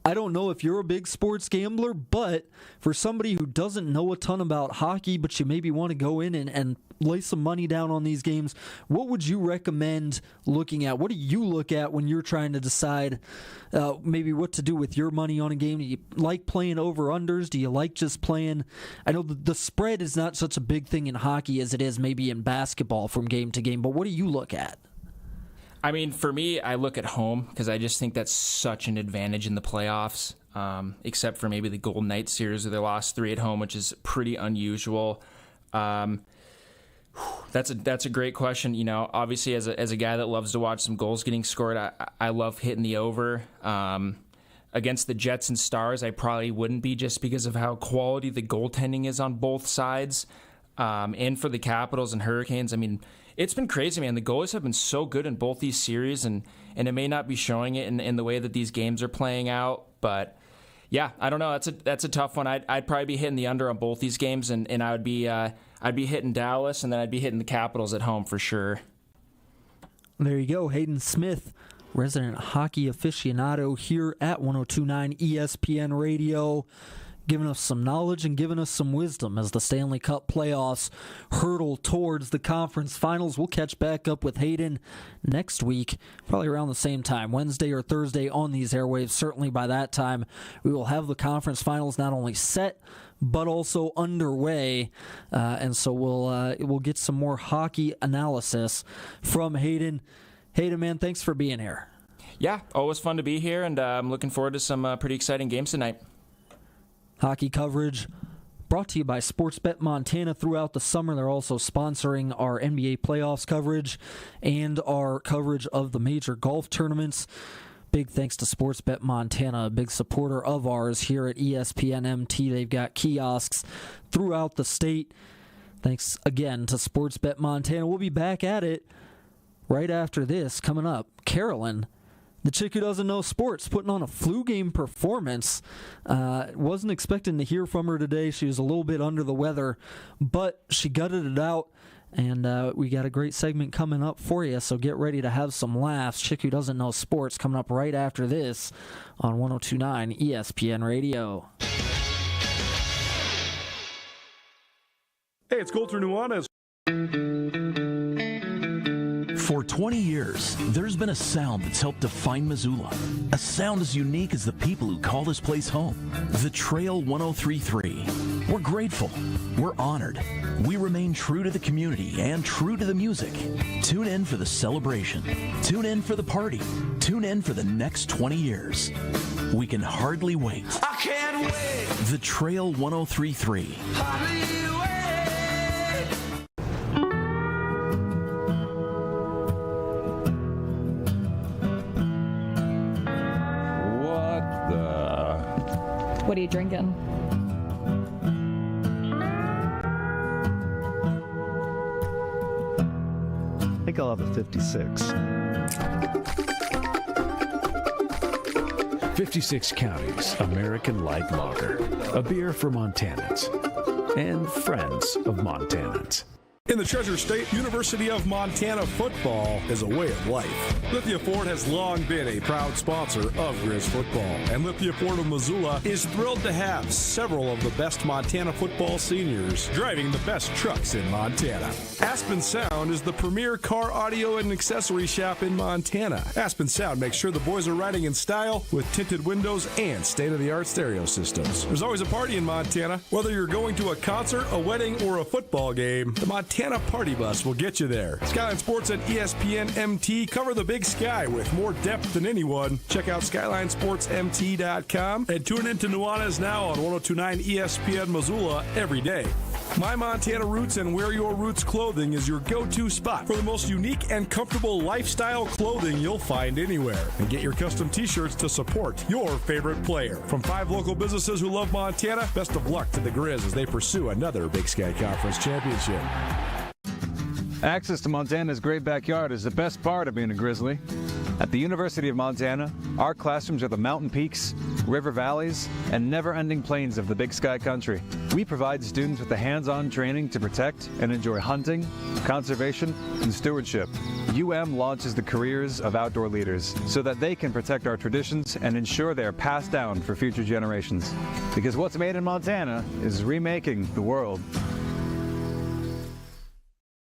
I don't know if you're a big sports gambler, but for somebody who doesn't know a ton about hockey, but you maybe want to go in and lay some money down on these games, what would you recommend looking at? What do you look at when you're trying to decide maybe what to do with your money on a game? Do you like playing over-unders? Do you like just playing? I know the spread is not such a big thing in hockey as it is maybe in basketball from game to game, but what do you look at? For me, I look at home because I just think that's such an advantage in the playoffs, except for maybe the Golden Knights series where they lost 3 at home, which is pretty unusual. That's a great question. Obviously, as a guy that loves to watch some goals getting scored, I love hitting the over. Against the Jets and Stars, I probably wouldn't be just because of how quality the goaltending is on both sides. And for the Capitals and Hurricanes, it's been crazy, man. The goalies have been so good in both these series, and it may not be showing it in the way that these games are playing out. But yeah, I don't know. That's a tough one. I'd probably be hitting the under on both these games, and I'd be hitting Dallas, and then I'd be hitting the Capitals at home for sure. There you go, Hayden Smith, resident hockey aficionado here at 102.9 ESPN Radio, giving us some knowledge and giving us some wisdom as the Stanley Cup playoffs hurtle towards the conference finals. We'll catch back up with Hayden next week, probably around the same time, Wednesday or Thursday on these airwaves. Certainly by that time, we will have the conference finals not only set, but also underway. And so we'll get some more hockey analysis from Hayden. Hayden, man, thanks for being here. yeah, always fun to be here, and I'm looking forward to some pretty exciting games tonight. Hockey coverage brought to you by Sportsbet Montana throughout the summer. They're also sponsoring our NBA playoffs coverage and our coverage of the major golf tournaments. Big thanks to Sportsbet Montana, a big supporter of ours here at ESPN MT. They've got kiosks throughout the state. Thanks again to Sportsbet Montana. We'll be back at it right after this. Coming up, Carolyn, the chick who doesn't know sports, putting on a flu game performance. Wasn't expecting to hear from her today. She was a little bit under the weather, but she gutted it out, and we got a great segment coming up for you, so get ready to have some laughs. Chick who doesn't know sports coming up right after this on 102.9 ESPN Radio. Hey, it's Colter Nuanez. For 20 years, there's been a sound that's helped define Missoula. A sound as unique as the people who call this place home. The Trail 103.3. We're grateful. We're honored. We remain true to the community and true to the music. Tune in for the celebration. Tune in for the party. Tune in for the next 20 years. We can hardly wait. I can't wait. The Trail 103.3. Hardly wait. What are you drinking? I think I'll have a 56. 56 Counties American Light Lager. A beer for Montanans and friends of Montanans. In the Treasure State, University of Montana football is a way of life. Lithia Ford has long been a proud sponsor of Grizz football, and Lithia Ford of Missoula is thrilled to have several of the best Montana football seniors driving the best trucks in Montana. Aspen Sound is the premier car audio and accessory shop in Montana. Aspen Sound makes sure the boys are riding in style with tinted windows and state-of-the-art stereo systems. There's always a party in Montana. Whether you're going to a concert, a wedding, or a football game, the Montana Party Bus will get you there. Skyline Sports and ESPN MT cover the big sky with more depth than anyone. Check out SkylineSportsMT.com and tune in to Nuanez Now on 102.9 ESPN Missoula every day. My Montana Roots and Wear Your Roots clothing is your go-to spot for the most unique and comfortable lifestyle clothing you'll find anywhere. And get your custom t-shirts to support your favorite player. From 5 local businesses who love Montana, best of luck to the Grizz as they pursue another Big Sky Conference championship. Access to Montana's great backyard is the best part of being a Grizzly. At the University of Montana, our classrooms are the mountain peaks, river valleys, and never-ending plains of the Big Sky country. We provide students with the hands-on training to protect and enjoy hunting, conservation, and stewardship. launches the careers of outdoor leaders so that they can protect our traditions and ensure they are passed down for future generations. Because what's made in Montana is remaking the world.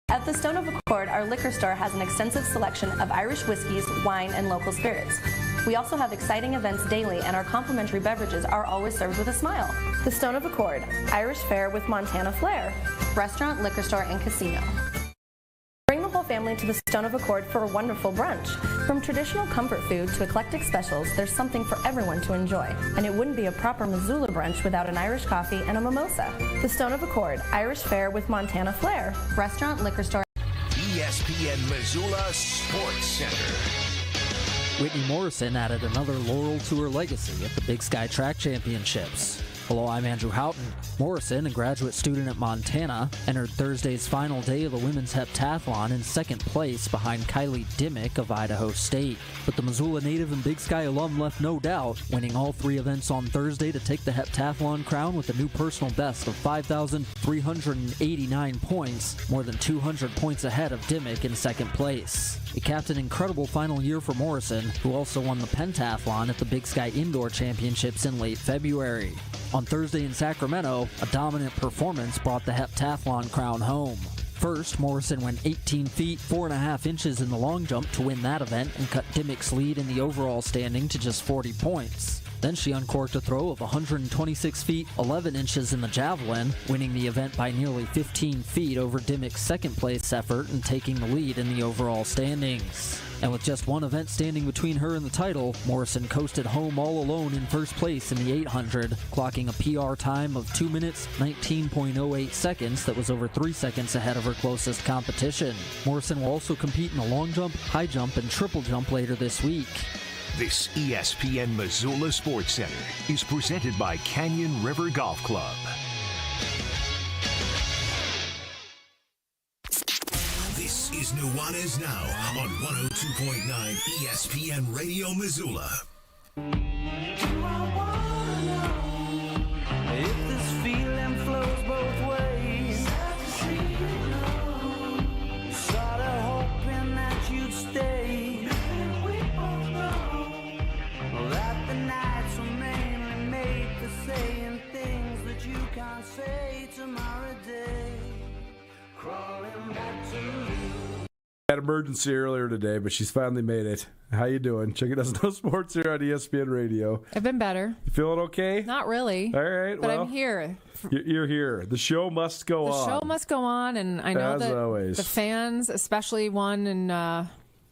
At the Stone of Accord, our liquor store has an extensive selection of Irish whiskeys, wine, and local spirits. We also have exciting events daily, and our complimentary beverages are always served with a smile. The Stone of Accord, Irish fare with Montana flair, restaurant, liquor store, and casino. Bring the whole family to the Stone of Accord for a wonderful brunch. From traditional comfort food to eclectic specials, there's something for everyone to enjoy. And it wouldn't be a proper Missoula brunch without an Irish coffee and a mimosa. The Stone of Accord, Irish fare with Montana flair, restaurant, liquor store. ESPN Missoula Sports Center. Whitney Morrison added another laurel to her legacy at the Big Sky Track Championships. Hello, I'm Andrew Houghton. Morrison, a graduate student at Montana, entered Thursday's final day of the women's heptathlon in second place behind Kylie Dimmick of Idaho State. But the Missoula native and Big Sky alum left no doubt, winning all three events on Thursday to take the heptathlon crown with a new personal best of 5,389 points, more than 200 points ahead of Dimmick in second place. It capped an incredible final year for Morrison, who also won the pentathlon at the Big Sky Indoor Championships in late February. On Thursday in Sacramento, a dominant performance brought the heptathlon crown home. First, Morrison went 18 feet 4.5 inches in the long jump to win that event and cut Dimmick's lead in the overall standing to just 40 points. Then she uncorked a throw of 126 feet, 11 inches in the javelin, winning the event by nearly 15 feet over Dimmick's second-place effort and taking the lead in the overall standings. And with just one event standing between her and the title, Morrison coasted home all alone in first place in the 800, clocking a PR time of 2 minutes, 19.08 seconds that was over 3 seconds ahead of her closest competition. Morrison will also compete in the long jump, high jump, and triple jump later this week. This ESPN Missoula Sports Center is presented by Canyon River Golf Club. This is Nuanez Now on 102.9 ESPN Radio Missoula. If this feeling flows both ways, started hoping that you'd stay. We both know that the nights were mainly made for saying things that you can't say tomorrow day. Crawling back to you. Had emergency earlier today, but she's finally made it. How you doing? Checking out No Sports here on ESPN Radio. I've been better. You feeling okay? Not really. All right, but well, I'm here. You're here. The show must go on. The show must go on, and I know As that always. the fans, especially one in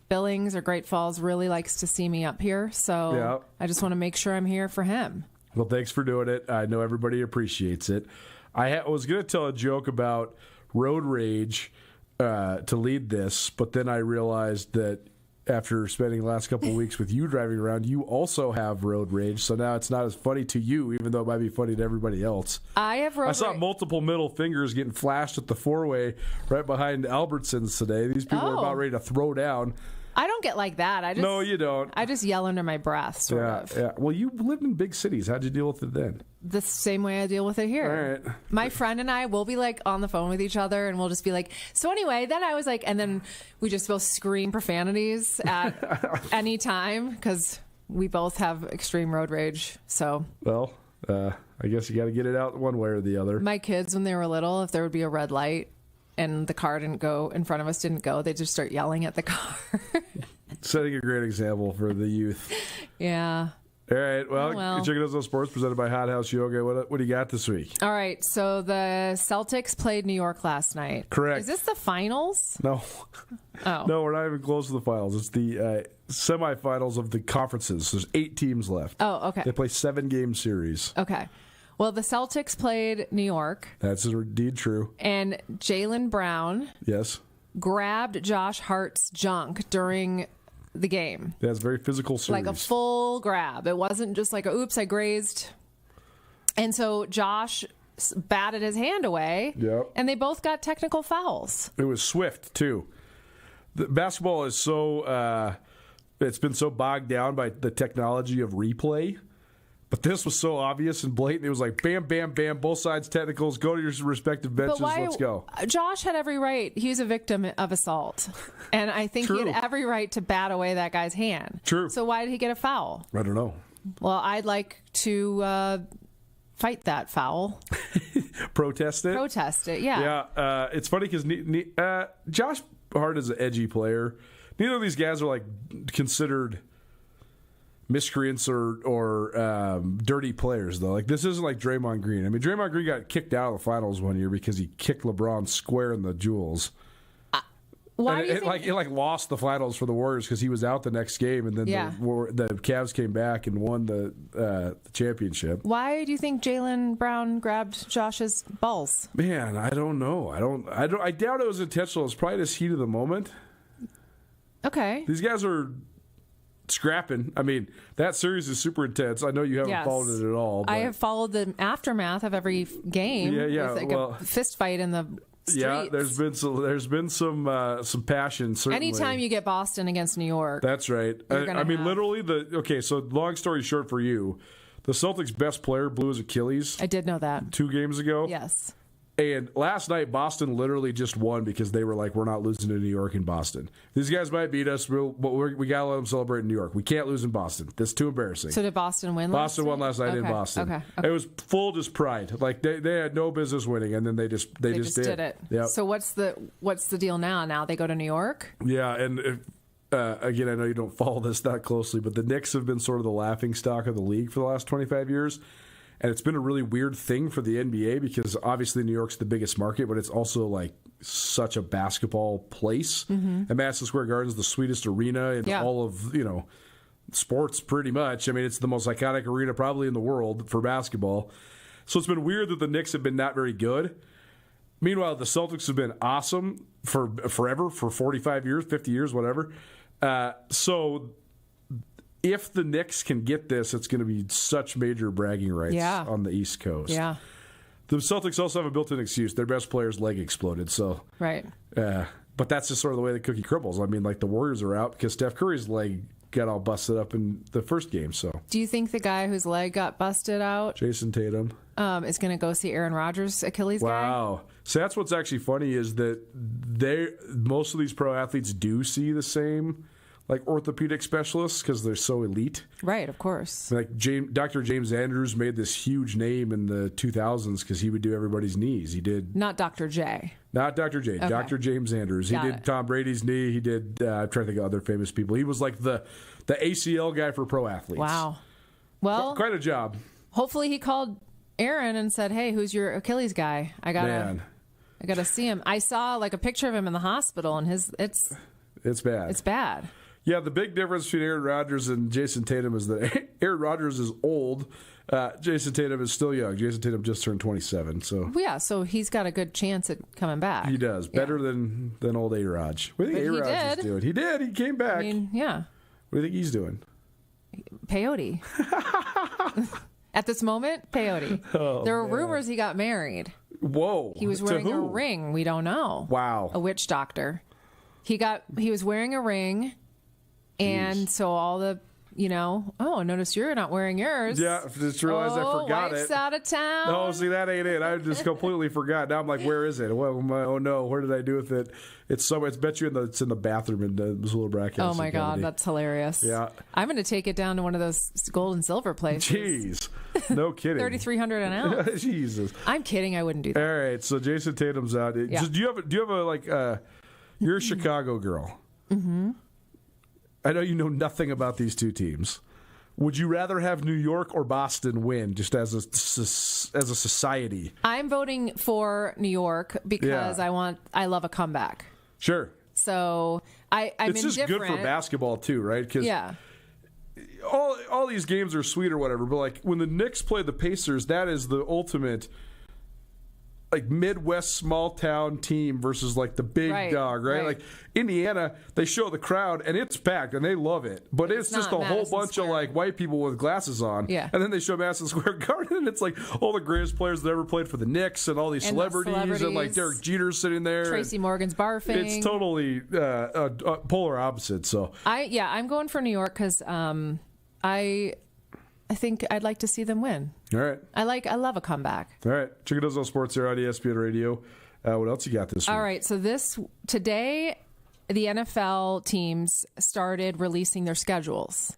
Billings or Great Falls, really likes to see me up here. So Yeah. I just want to make sure I'm here for him. Well, thanks for doing it. I know everybody appreciates it. I was going to tell a joke about road rage to lead this, but then I realized that after spending the last couple of weeks with you driving around, you also have road rage. So now it's not as funny to you, even though it might be funny to everybody else. I have road I saw rage. multiple middle fingers getting flashed at the four-way right behind Albertsons today. These people are about ready to throw down. I don't get like that. No, you don't. I just yell under my breath, sort of. Yeah. Well, you lived in big cities. How'd you deal with it then? The same way I deal with it here. All right. My friend and I will be like on the phone with each other, and we'll just be like, so anyway, then I was like, and then we just both scream profanities at any time because we both have extreme road rage. So, well, I guess you got to get it out one way or the other. my kids, when they were little, if there would be a red light and the car didn't go in front of us, didn't go, they'd just start yelling at the car. Setting a great example for the youth. Yeah. All right. Well, Oh, well. check it out on Sports presented by Hot House Yoga. What do you got this week? All right. So the Celtics played New York last night. Correct. Is this the finals? No. Oh. No, we're not even close to the finals. It's the semifinals of the conferences. There's 8 teams left. Oh, okay. They play 7-game series. Okay. Well, the Celtics played New York, That's indeed true. and Jaylen Brown Yes. grabbed Josh Hart's junk during the game. That's a very physical series. Like a full grab. It wasn't just like, oops, I grazed. And so Josh batted his hand away, Yep. and they both got technical fouls. It was swift, too. The basketball is so, it's been so bogged down by the technology of replay. But this was so obvious and blatant. It was like, bam, bam, bam, both sides technicals. Go to your respective benches. Let's go. Josh had every right. He was a victim of assault. And I think he True. had every right to bat away that guy's hand. True. So why did he get a foul? I don't know. Well, I'd like to fight that foul. Protest it? Protest it, yeah. Yeah. It's funny because Josh Hart is an edgy player. Neither of these guys are like considered miscreants or dirty players, though. Like, this isn't like Draymond Green. I mean, Draymond Green got kicked out of the finals one year because he kicked LeBron square in the jewels. Why And do you think... it lost the finals for the Warriors because he was out the next game, and then Yeah. the Cavs came back and won the championship. Why do you think Jaylen Brown grabbed Josh's balls? Man, I don't know. I doubt it was intentional. It's probably just heat of the moment. Okay. These guys are scrapping. I mean, that series is super intense. I know you haven't Yes. followed it at all. But I have followed the aftermath of every game. Yeah, with like well, a fist fight in the streets. yeah, there's been some passion. Certainly. Anytime you get Boston against New York, That's right. You're gonna I mean, have- literally so long story short for you, the Celtics' best player blew his Achilles I did know that. 2 games ago. Yes. And last night, Boston literally just won because they were like, we're not losing to New York and Boston. These guys might beat us, but we got to let them celebrate in New York. We can't lose in Boston. That's too embarrassing. So did Boston win? Boston won last night in Okay, Boston. Okay. It was full just pride. Like they had no business winning, and then they just They just did it. Yep. So what's the deal now? Now they go to New York? Yeah, and again, I know you don't follow this that closely, but the Knicks have been sort of the laughing stock of the league for the last 25 years. And it's been a really weird thing for the NBA because obviously New York's the biggest market, but it's also like such a basketball place. And Madison Square Garden is the sweetest arena in all of, sports pretty much. I mean, it's the most iconic arena probably in the world for basketball. So it's been weird that the Knicks have been not very good. Meanwhile, the Celtics have been awesome for forever, for 45 years, 50 years, whatever. So if the Knicks can get this, it's going to be such major bragging rights on the East Coast. Yeah. The Celtics also have a built-in excuse. Their best player's leg exploded. So right. But that's just sort of the way the cookie crumbles. I mean, like the Warriors are out because Steph Curry's leg got all busted up in the first game. So, do you think the guy whose leg got busted out, Jason Tatum, is going to go see Aaron Rodgers' Achilles guy? Wow. So that's what's actually funny is that most of these pro athletes do see the same like orthopedic specialists because they're so elite. Right, of course. Like Dr. James Andrews made this huge name in the 2000s because he would do everybody's knees. He did not Dr. J. Not Dr. J. Okay. Dr. James Andrews. He did Tom Brady's knee. He did. I'm trying to think of other famous people. He was like the ACL guy for pro athletes. Wow. Well, quite a job. Hopefully, he called Aaron and said, "Hey, who's your Achilles guy? I gotta see him." I saw like a picture of him in the hospital, and it's bad. It's bad. Yeah, the big difference between Aaron Rodgers and Jason Tatum is that Aaron Rodgers is old. Jason Tatum is still young. Jason Tatum just turned 27. So so he's got a good chance at coming back. He does. Better than old A-Raj. What do you think A-Raj is doing? He did. He came back. I mean, yeah. What do you think he's doing? Peyote. At this moment, peyote. Oh, there were rumors he got married. Whoa. He was wearing a ring. We don't know. Wow. A witch doctor. He was wearing a ring. And so all the, I noticed you're not wearing yours. Yeah, just realized I forgot wife's it. Out of town. No, see, that ain't it. I just completely forgot. Now I'm like, where is it? Well, oh no, where did I do with it? It's bet you it's in the bathroom in the Missoula Brackhouse. Oh my God, that's hilarious. Yeah. I'm going to take it down to one of those gold and silver places. Jeez. No kidding. $3,300 an ounce. Jesus. I'm kidding. I wouldn't do that. All right. So Jason Tatum's out. Yeah. Do you have a you're a Chicago girl. Mm-hmm. I know you know nothing about these two teams. Would you rather have New York or Boston win, just as a society? I'm voting for New York because I love a comeback. Sure. So I'm it's just good for basketball too, right? Because all these games are sweet or whatever, but like when the Knicks play the Pacers, that is the ultimate like Midwest small town team versus like the big dog, right? Like Indiana, they show the crowd and it's packed and they love it, but it's just a whole bunch of like white people with glasses on. Yeah. And then they show Madison Square Garden and it's like all the greatest players that ever played for the Knicks and all these celebrities and like Derek Jeter's sitting there. Tracy Morgan's barfing. It's totally polar opposite. So I'm going for New York because I think I'd like to see them win. All right. I love a comeback. All right. Chicken Does No Sports here on ESPN Radio. What else you got this week? All right. So today, the NFL teams started releasing their schedules.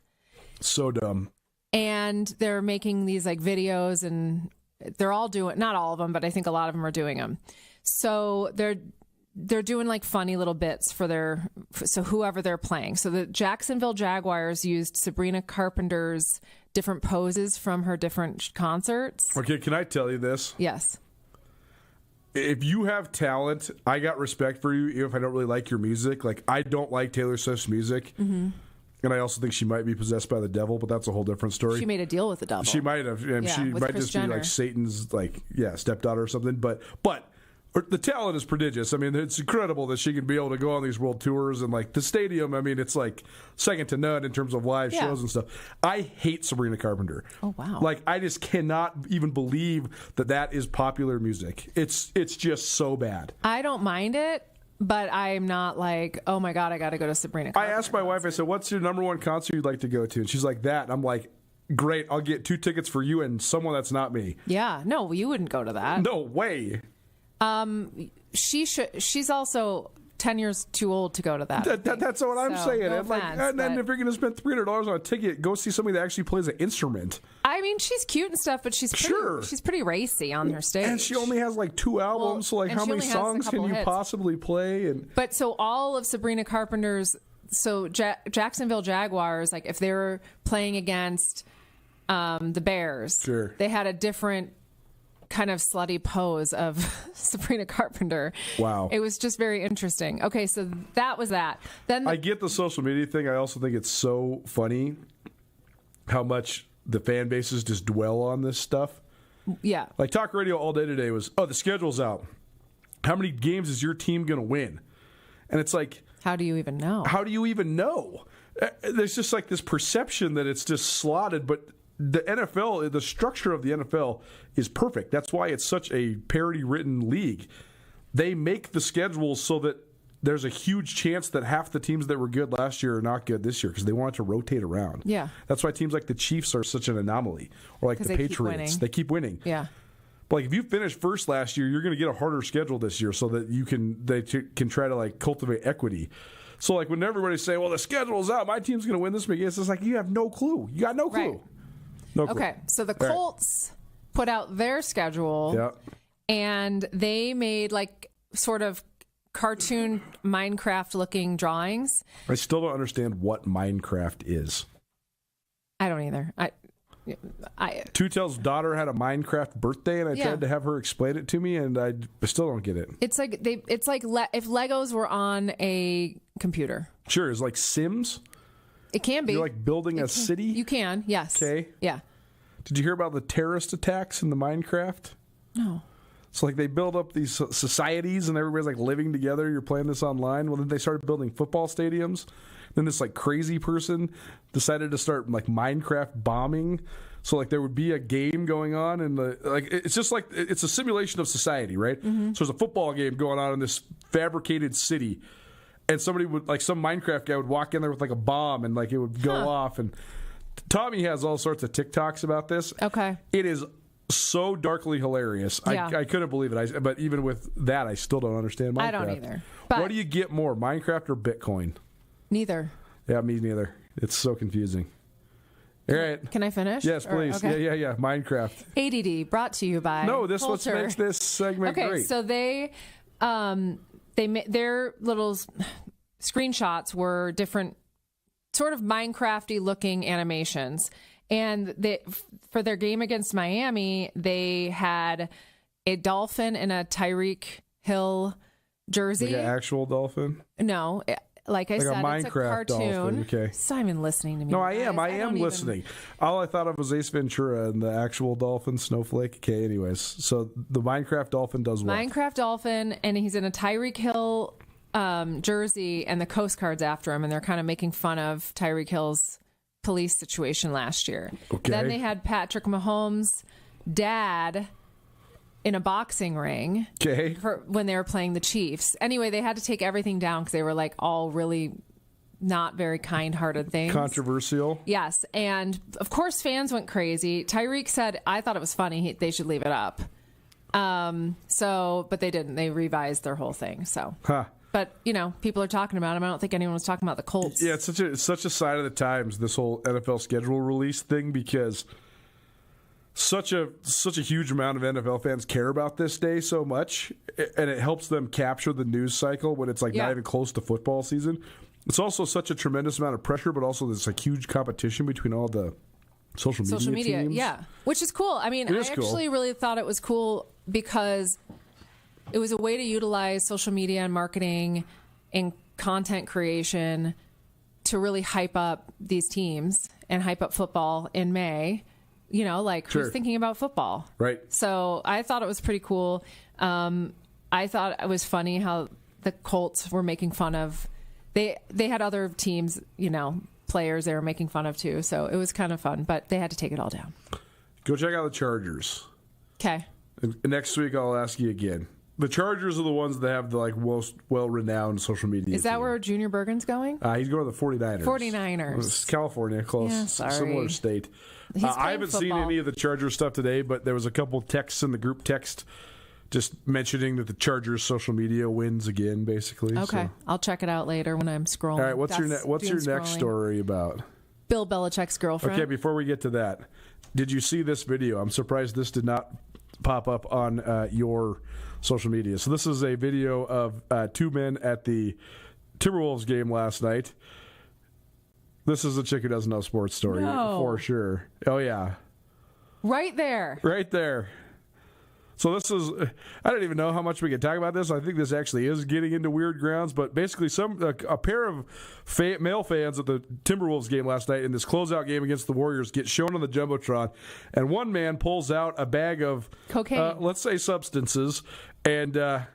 So dumb. And they're making these like videos and they're all doing, not all of them, but I think a lot of them are doing them. So they're doing like funny little bits for whoever they're playing. So the Jacksonville Jaguars used Sabrina Carpenter's different poses from her different concerts. Okay, can I tell you this? Yes. If you have talent, I got respect for you, even if I don't really like your music. Like, I don't like Taylor Swift's music. Mm-hmm. And I also think she might be possessed by the devil, but that's a whole different story. She made a deal with the devil. She might have. And she might Kris just Jenner. be like Satan's, stepdaughter or something. But the talent is prodigious. I mean, it's incredible that she can be able to go on these world tours and like the stadium. I mean, it's like second to none in terms of live shows and stuff. I hate Sabrina Carpenter. Oh wow! Like I just cannot even believe that is popular music. It's just so bad. I don't mind it, but I'm not like, oh my God, I got to go to Sabrina Carpenter. I asked my wife. I said, "What's your number one concert you'd like to go to?" And she's like, "That." And I'm like, "Great, I'll get 2 tickets for you and someone that's not me." Yeah, no, you wouldn't go to that. No way. She's also 10 years too old to go to that. That's what I'm saying. No And if you're going to spend $300 on a ticket, go see somebody that actually plays an instrument. I mean, she's cute and stuff, but she's pretty racy on her stage. And she only has like 2 albums, so like how many songs can you possibly play? But so all of Sabrina Carpenter's so Jacksonville Jaguars, like if they were playing against the Bears, sure, they had a different kind of slutty pose of Sabrina Carpenter. Wow. It was just very interesting. Okay, so that was that. Then I get the social media thing. I also think it's so funny how much the fan bases just dwell on this stuff. Yeah. Like talk radio all day today was, the schedule's out. How many games is your team going to win? And it's like, how do you even know? How do you even know? There's just like this perception that it's just slotted, but the NFL, the structure of the NFL is perfect. That's why it's such a parity-ridden league. They make the schedules so that there's a huge chance that half the teams that were good last year are not good this year because they want it to rotate around. Yeah. That's why teams like the Chiefs are such an anomaly, or like the Patriots. They keep winning. Yeah. But like if you finished first last year, you're going to get a harder schedule this year so that they can try to like cultivate equity. So like when everybody say, well, the schedule's out, my team's going to win this big, it's just like you have no clue. You got no clue. Right. No clue. Okay, so the Colts put out their schedule, and they made like sort of cartoon Minecraft-looking drawings. I still don't understand what Minecraft is. I don't either. Tutel's daughter had a Minecraft birthday, and I tried to have her explain it to me, and I still don't get it. It's like if Legos were on a computer. Sure, it's like Sims. It can be. You're like building a city? You can, yes. Okay. Yeah. Did you hear about the terrorist attacks in the Minecraft? No. So like they build up these societies and everybody's like living together. You're playing this online. Well, then they started building football stadiums. Then this like crazy person decided to start like Minecraft bombing. So like there would be a game going on and it's just like it's a simulation of society, right? Mm-hmm. So there's a football game going on in this fabricated city. And somebody would, like some Minecraft guy would walk in there with like a bomb and like it would go off. And Tommy has all sorts of TikToks about this. Okay. It is so darkly hilarious. Yeah. I couldn't believe it. But even with that, I still don't understand Minecraft. I don't either. But what do you get more, Minecraft or Bitcoin? Neither. Yeah, me neither. It's so confusing. All right. Can I finish? Yes, please. Okay. Yeah. Minecraft. ADD brought to you by let's make this segment great. Okay, so they their little screenshots were different sort of Minecrafty looking animations. And for their game against Miami, they had a dolphin in a Tyreek Hill jersey. Like an actual dolphin? No, like I said, a Minecraft it's a cartoon. Dolphin. Okay. Simon listening to me. No, I am listening. All I thought of was Ace Ventura and the actual dolphin, Snowflake. Okay, anyways. So the Minecraft dolphin does what? Minecraft dolphin, and he's in a Tyreek Hill jersey, and the Coast Guard's after him, and they're kind of making fun of Tyreek Hill's police situation last year. Okay. Then they had Patrick Mahomes' dad in a boxing ring when they were playing the Chiefs. Anyway, they had to take everything down because they were like all really not very kind-hearted things. Controversial. Yes, and of course fans went crazy. Tyreek said, I thought it was funny, they should leave it up. But they didn't. They revised their whole thing. So. Huh. But, people are talking about him. I don't think anyone was talking about the Colts. Yeah, it's such a sign of the times, this whole NFL schedule release thing, because such a huge amount of NFL fans care about this day so much, and it helps them capture the news cycle when it's like not even close to football season. It's also such a tremendous amount of pressure, but also there's a huge competition between all the social media teams. Yeah, which is cool. I mean, I actually really thought it was cool because it was a way to utilize social media and marketing and content creation to really hype up these teams and hype up football in May. Who's thinking about football? Right. So I thought it was pretty cool. I thought it was funny how the Colts were making fun of. They had other teams, players they were making fun of too. So it was kind of fun, but they had to take it all down. Go check out the Chargers. Okay. Next week I'll ask you again. The Chargers are the ones that have the most well-renowned social media. Is that where Junior Bergen's going? He's going to the 49ers. 49ers. It's California, close. Yeah, sorry. Similar state. I haven't seen any of the Chargers stuff today, but there was a couple texts in the group text just mentioning that the Chargers social media wins again, basically. Okay. So. I'll check it out later when I'm scrolling. All right, what's your next story about? Bill Belichick's girlfriend. Okay, before we get to that, did you see this video? I'm surprised this did not pop up on your social media. So this is a video of two men at the Timberwolves game last night. This is a chick who doesn't know sports story for sure. Oh, yeah. Right there. Right there. So this is, I don't even know how much we can talk about this. I think this actually is getting into weird grounds, but basically a pair of male fans at the Timberwolves game last night in this closeout game against the Warriors get shown on the Jumbotron, and one man pulls out a bag of cocaine, let's say substances, and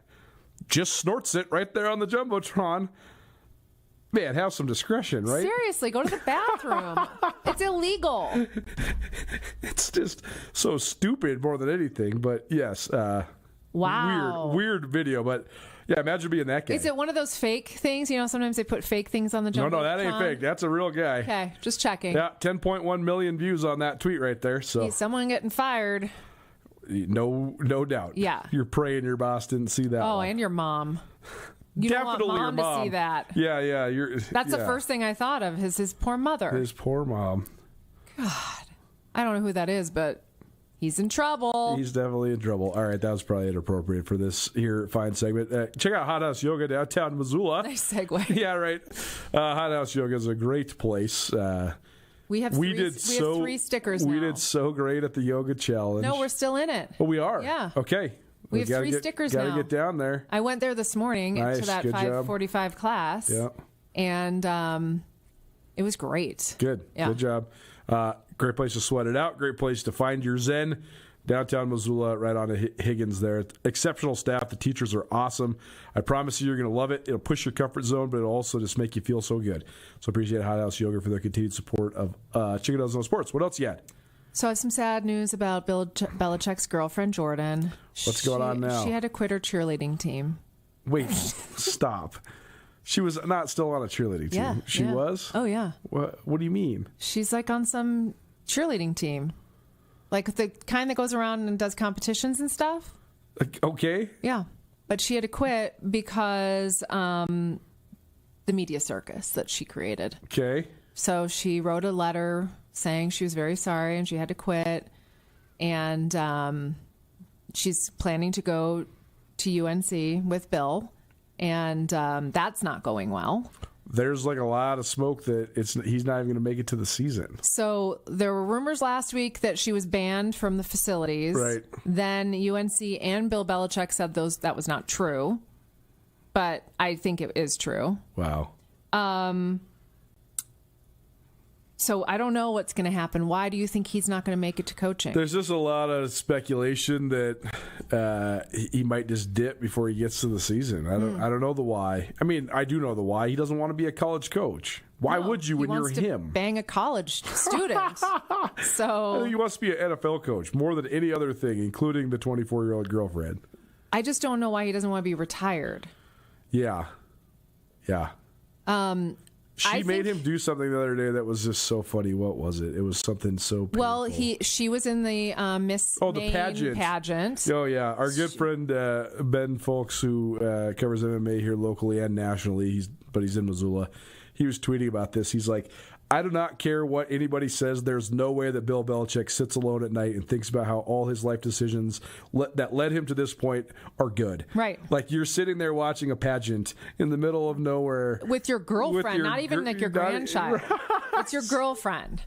just snorts it right there on the Jumbotron. Man, have some discretion, right? Seriously, go to the bathroom. It's illegal. It's just so stupid more than anything. But yes, wow, weird video. But yeah, imagine being that guy. Is it one of those fake things? You know, sometimes they put fake things on the Jumbotron. No, that ain't fake. That's a real guy. Okay, just checking. Yeah, 10.1 million views on that tweet right there. So someone getting fired. No doubt. Yeah, you're praying your boss didn't see that. Oh, one. And your mom. You Definitely don't want mom to see that. Yeah. That's the first thing I thought of. Is his poor mother. His poor mom. God, I don't know who that is, but he's in trouble. He's definitely in trouble. All right, that was probably inappropriate for this here fine segment. Check out Hot House Yoga downtown Missoula. Nice segue. Yeah, right. Hot House Yoga is a great place. We have three stickers now. We did so great at the yoga challenge. No, we're still in it. Oh, we are? Yeah. Okay. We have three stickers now. Got to get down there. I went there this morning to that 5:45 class. Yeah. And it was great. Good. Yeah. Good job. Great place to sweat it out. Great place to find your zen. Downtown Missoula, right on Higgins there. Exceptional staff. The teachers are awesome. I promise you're going to love it. It'll push your comfort zone, but it'll also just make you feel so good. So appreciate Hot House Yoga for their continued support of Chicken Doesn't Know Sports. What else you got? So I have some sad news about Bill Belichick's girlfriend, Jordan. What's going on now? She had to quit her cheerleading team. Wait, stop. She was not still on a cheerleading team. Yeah, she was? Oh, yeah. What do you mean? She's like on some cheerleading team. Like the kind that goes around and does competitions and stuff. Okay. Yeah. But she had to quit because the media circus that she created. Okay. So she wrote a letter saying she was very sorry and she had to quit. And she's planning to go to UNC with Bill. And that's not going well. There's like a lot of smoke that he's not even going to make it to the season. So there were rumors last week that she was banned from the facilities. Right. Then UNC and Bill Belichick said that was not true. But I think it is true. Wow. So I don't know what's going to happen. Why do you think he's not going to make it to coaching? There's just a lot of speculation that he might just dip before he gets to the season. I don't know the why. I mean, I do know the why. He doesn't want to be a college coach. Why would you when you're him? He wants to bang a college student. So I think he wants to be an NFL coach more than any other thing, including the 24-year-old girlfriend. I just don't know why he doesn't want to be retired. Yeah. She made him do something the other day that was just so funny. What was it? It was something so painful. Well, she was in the Miss the pageant. Oh, yeah. Our good friend Ben Folks, who covers MMA here locally and nationally, he's in Missoula. He was tweeting about this. He's like, I do not care what anybody says. There's no way that Bill Belichick sits alone at night and thinks about how all his life decisions that led him to this point are good. Right. Like you're sitting there watching a pageant in the middle of nowhere. With your girlfriend, not even like your grandchild. It's your girlfriend.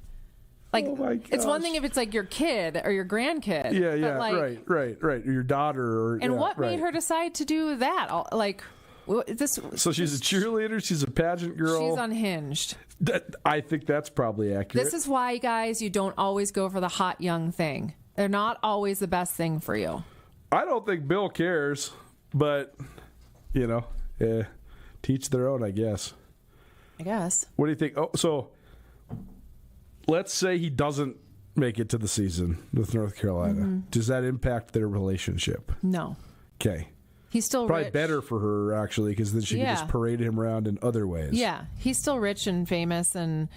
Like, it's one thing if it's like your kid or your grandkid. Yeah, like, right. Or your daughter. What made her decide to do that? Like, So she's a cheerleader. She's a pageant girl. She's unhinged. I think that's probably accurate. This is why, guys, you don't always go for the hot young thing. They're not always the best thing for you. I don't think Bill cares, but, teach their own, I guess. I guess. What do you think? Oh, so let's say he doesn't make it to the season with North Carolina. Mm-hmm. Does that impact their relationship? No. Okay. He's still probably rich. Better for her, actually, because then she can just parade him around in other ways. Yeah, he's still rich and famous, and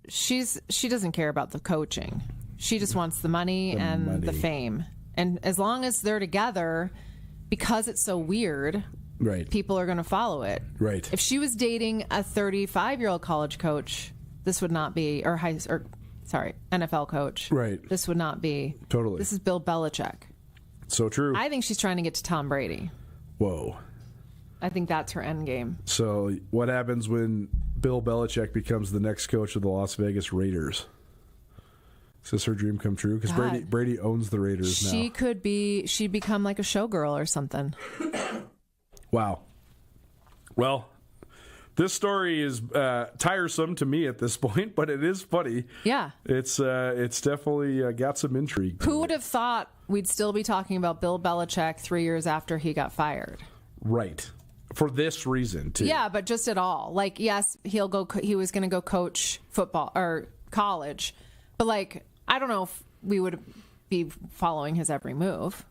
she doesn't care about the coaching. She just wants the money and the fame. And as long as they're together, because it's so weird, right? People are going to follow it. Right. If she was dating a 35-year-old college coach, this would not be, NFL coach. Right. This would not be. Totally. This is Bill Belichick. So true. I think she's trying to get to Tom Brady. Whoa. I think that's her end game. So what happens when Bill Belichick becomes the next coach of the Las Vegas Raiders? Is this her dream come true? Because Brady owns the Raiders now. She'd become like a showgirl or something. Wow. Well, this story is tiresome to me at this point, but it is funny. Yeah. It's definitely got some intrigue. Who would have thought we'd still be talking about Bill Belichick 3 years after he got fired? Right. For this reason, too. Yeah, but just at all. Like, yes, he was going to go coach football or college, but like, I don't know if we would be following his every move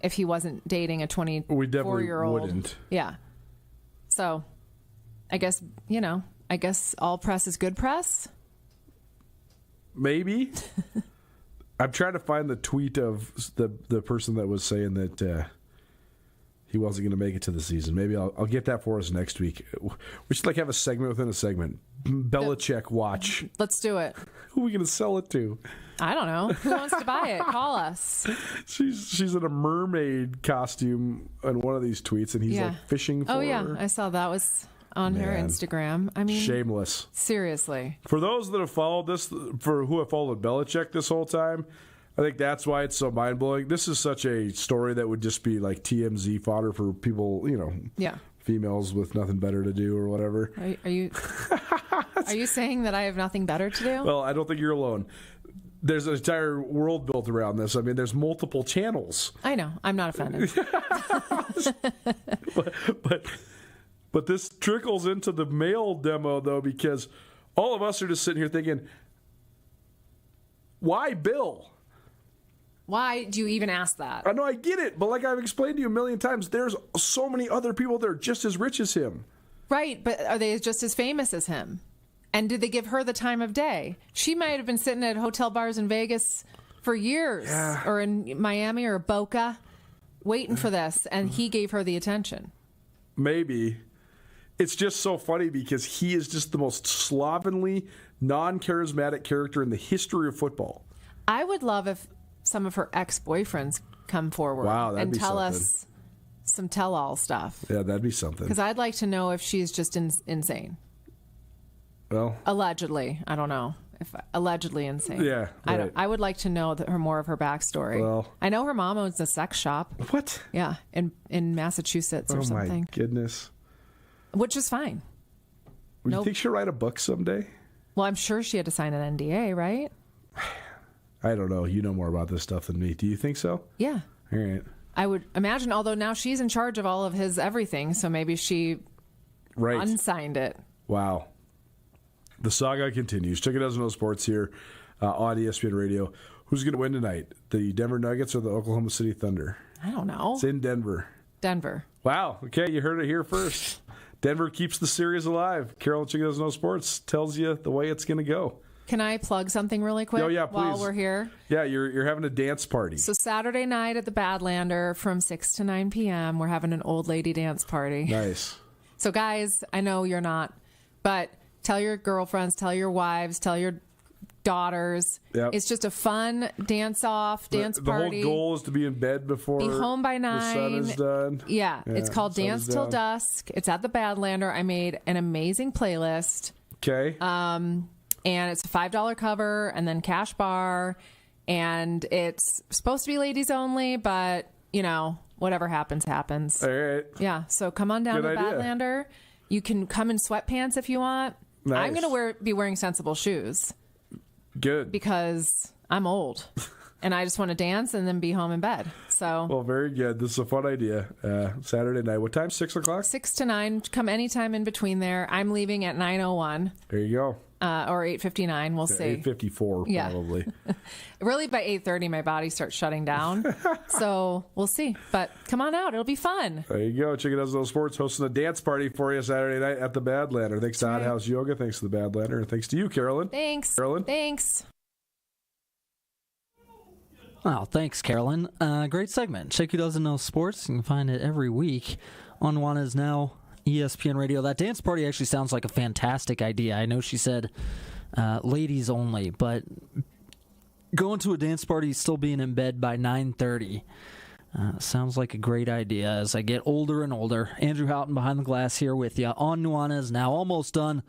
if he wasn't dating a 24-year-old. We definitely wouldn't. Yeah. So, I guess all press is good press. Maybe. I'm trying to find the tweet of the person that was saying that he wasn't going to make it to the season. Maybe I'll get that for us next week. We should have a segment within a segment. Belichick watch. Let's do it. Who are we going to sell it to? I don't know. Who wants to buy it? Call us. She's in a mermaid costume on one of these tweets, and he's fishing for her. Oh yeah, I saw that was on her Instagram. I mean, shameless. Seriously. For those that have followed this, who have followed Belichick this whole time, I think that's why it's so mind blowing. This is such a story that would just be like TMZ fodder for people, females with nothing better to do or whatever. Are you saying that I have nothing better to do? Well, I don't think you're alone. There's an entire world built around this. I mean, there's multiple channels. I know. I'm not offended. but this trickles into the male demo, though, because all of us are just sitting here thinking, why Bill? Why do you even ask that? I know, I get it, but like I've explained to you a million times, there's so many other people that are just as rich as him. Right, but are they just as famous as him? And did they give her the time of day? She might have been sitting at hotel bars in Vegas for years, or in Miami or Boca, waiting for this, and he gave her the attention. Maybe. It's just so funny because he is just the most slovenly, non-charismatic character in the history of football. I would love if some of her ex-boyfriends come forward and tell us some tell-all stuff. Yeah, that'd be something. Because I'd like to know if she's just insane. Well, allegedly, I don't know if allegedly insane. Yeah, right. I would like to know more of her backstory. Well, I know her mom owns a sex shop. What? Yeah, in Massachusetts or something. Oh my goodness. Which is fine. Do you think she'll write a book someday? Well, I'm sure she had to sign an NDA, right? I don't know. You know more about this stuff than me. Do you think so? Yeah. All right. I would imagine, although now she's in charge of all of his everything, so maybe she unsigned it. Wow. The saga continues. Chicken Doesn't Know Sports here on ESPN Radio. Who's going to win tonight? The Denver Nuggets or the Oklahoma City Thunder? I don't know. It's in Denver. Denver. Wow. Okay, you heard it here first. Denver keeps the series alive. Carol Chicken Doesn't Know Sports tells you the way it's going to go. Can I plug something really quick while we're here? Yeah, you're having a dance party. So Saturday night at the Badlander from 6 to 9 p.m., we're having an old lady dance party. Nice. So guys, I know you're not, but tell your girlfriends, tell your wives, tell your daughters. Yep. It's just a fun dance party. The whole goal is to be in bed before be home by 9. The sun is done. Yeah, it's called Dance Till Dusk. It's at the Badlander. I made an amazing playlist. Okay. And it's a $5 cover and then cash bar. And it's supposed to be ladies only, but, whatever happens, happens. All right. Yeah, so come on down to the Badlander. You can come in sweatpants if you want. Nice. I'm going to be wearing sensible shoes. Good. Because I'm old. And I just want to dance and then be home in bed. So. Well, very good. This is a fun idea. Saturday night. What time? 6 o'clock? 6 to 9. Come anytime in between there. I'm leaving at 9:01. There you go. Or 8:59. We'll see. 8:54 probably. Really, by 8:30, my body starts shutting down. So we'll see. But come on out. It'll be fun. There you go. Chicken Doesn't Know Sports hosting a dance party for you Saturday night at the Badlander. Thanks to Hot House Yoga. Thanks to the Badlander. And thanks to you, Carolyn. Thanks. Carolyn. Thanks. Wow, thanks, Carolyn. Great segment. Chicky Doesn't Know Sports. You can find it every week on Nuanez Now, ESPN Radio. That dance party actually sounds like a fantastic idea. I know she said ladies only, but going to a dance party, still being in bed by 9:30, Sounds like a great idea as I get older and older. Andrew Houghton behind the glass here with you on Nuanez Now. Almost done.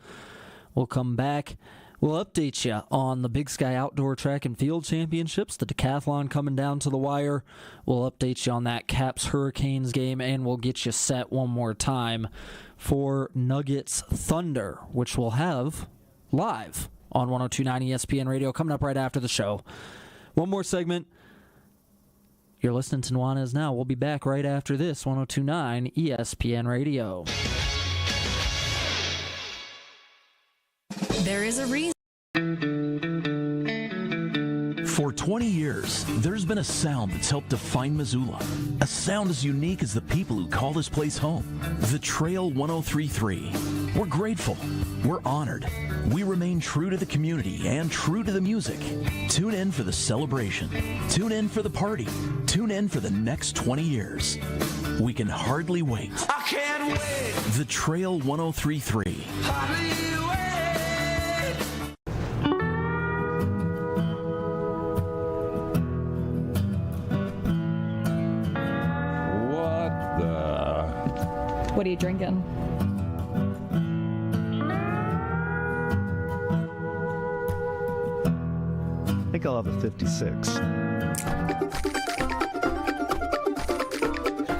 We'll come back. We'll update you on the Big Sky Outdoor Track and Field Championships, the decathlon coming down to the wire. We'll update you on that Caps Hurricanes game, and we'll get you set one more time for Nuggets Thunder, which we'll have live on 102.9 ESPN Radio coming up right after the show. One more segment. You're listening to Nuanez Now. We'll be back right after this, 102.9 ESPN Radio. There is a reason. For 20 years, there's been a sound that's helped define Missoula. A sound as unique as the people who call this place home. The Trail 1033. We're grateful. We're honored. We remain true to the community and true to the music. Tune in for the celebration. Tune in for the party. Tune in for the next 20 years. We can hardly wait. I can't wait. The Trail 1033. What are you drinking? I think I'll have a 56.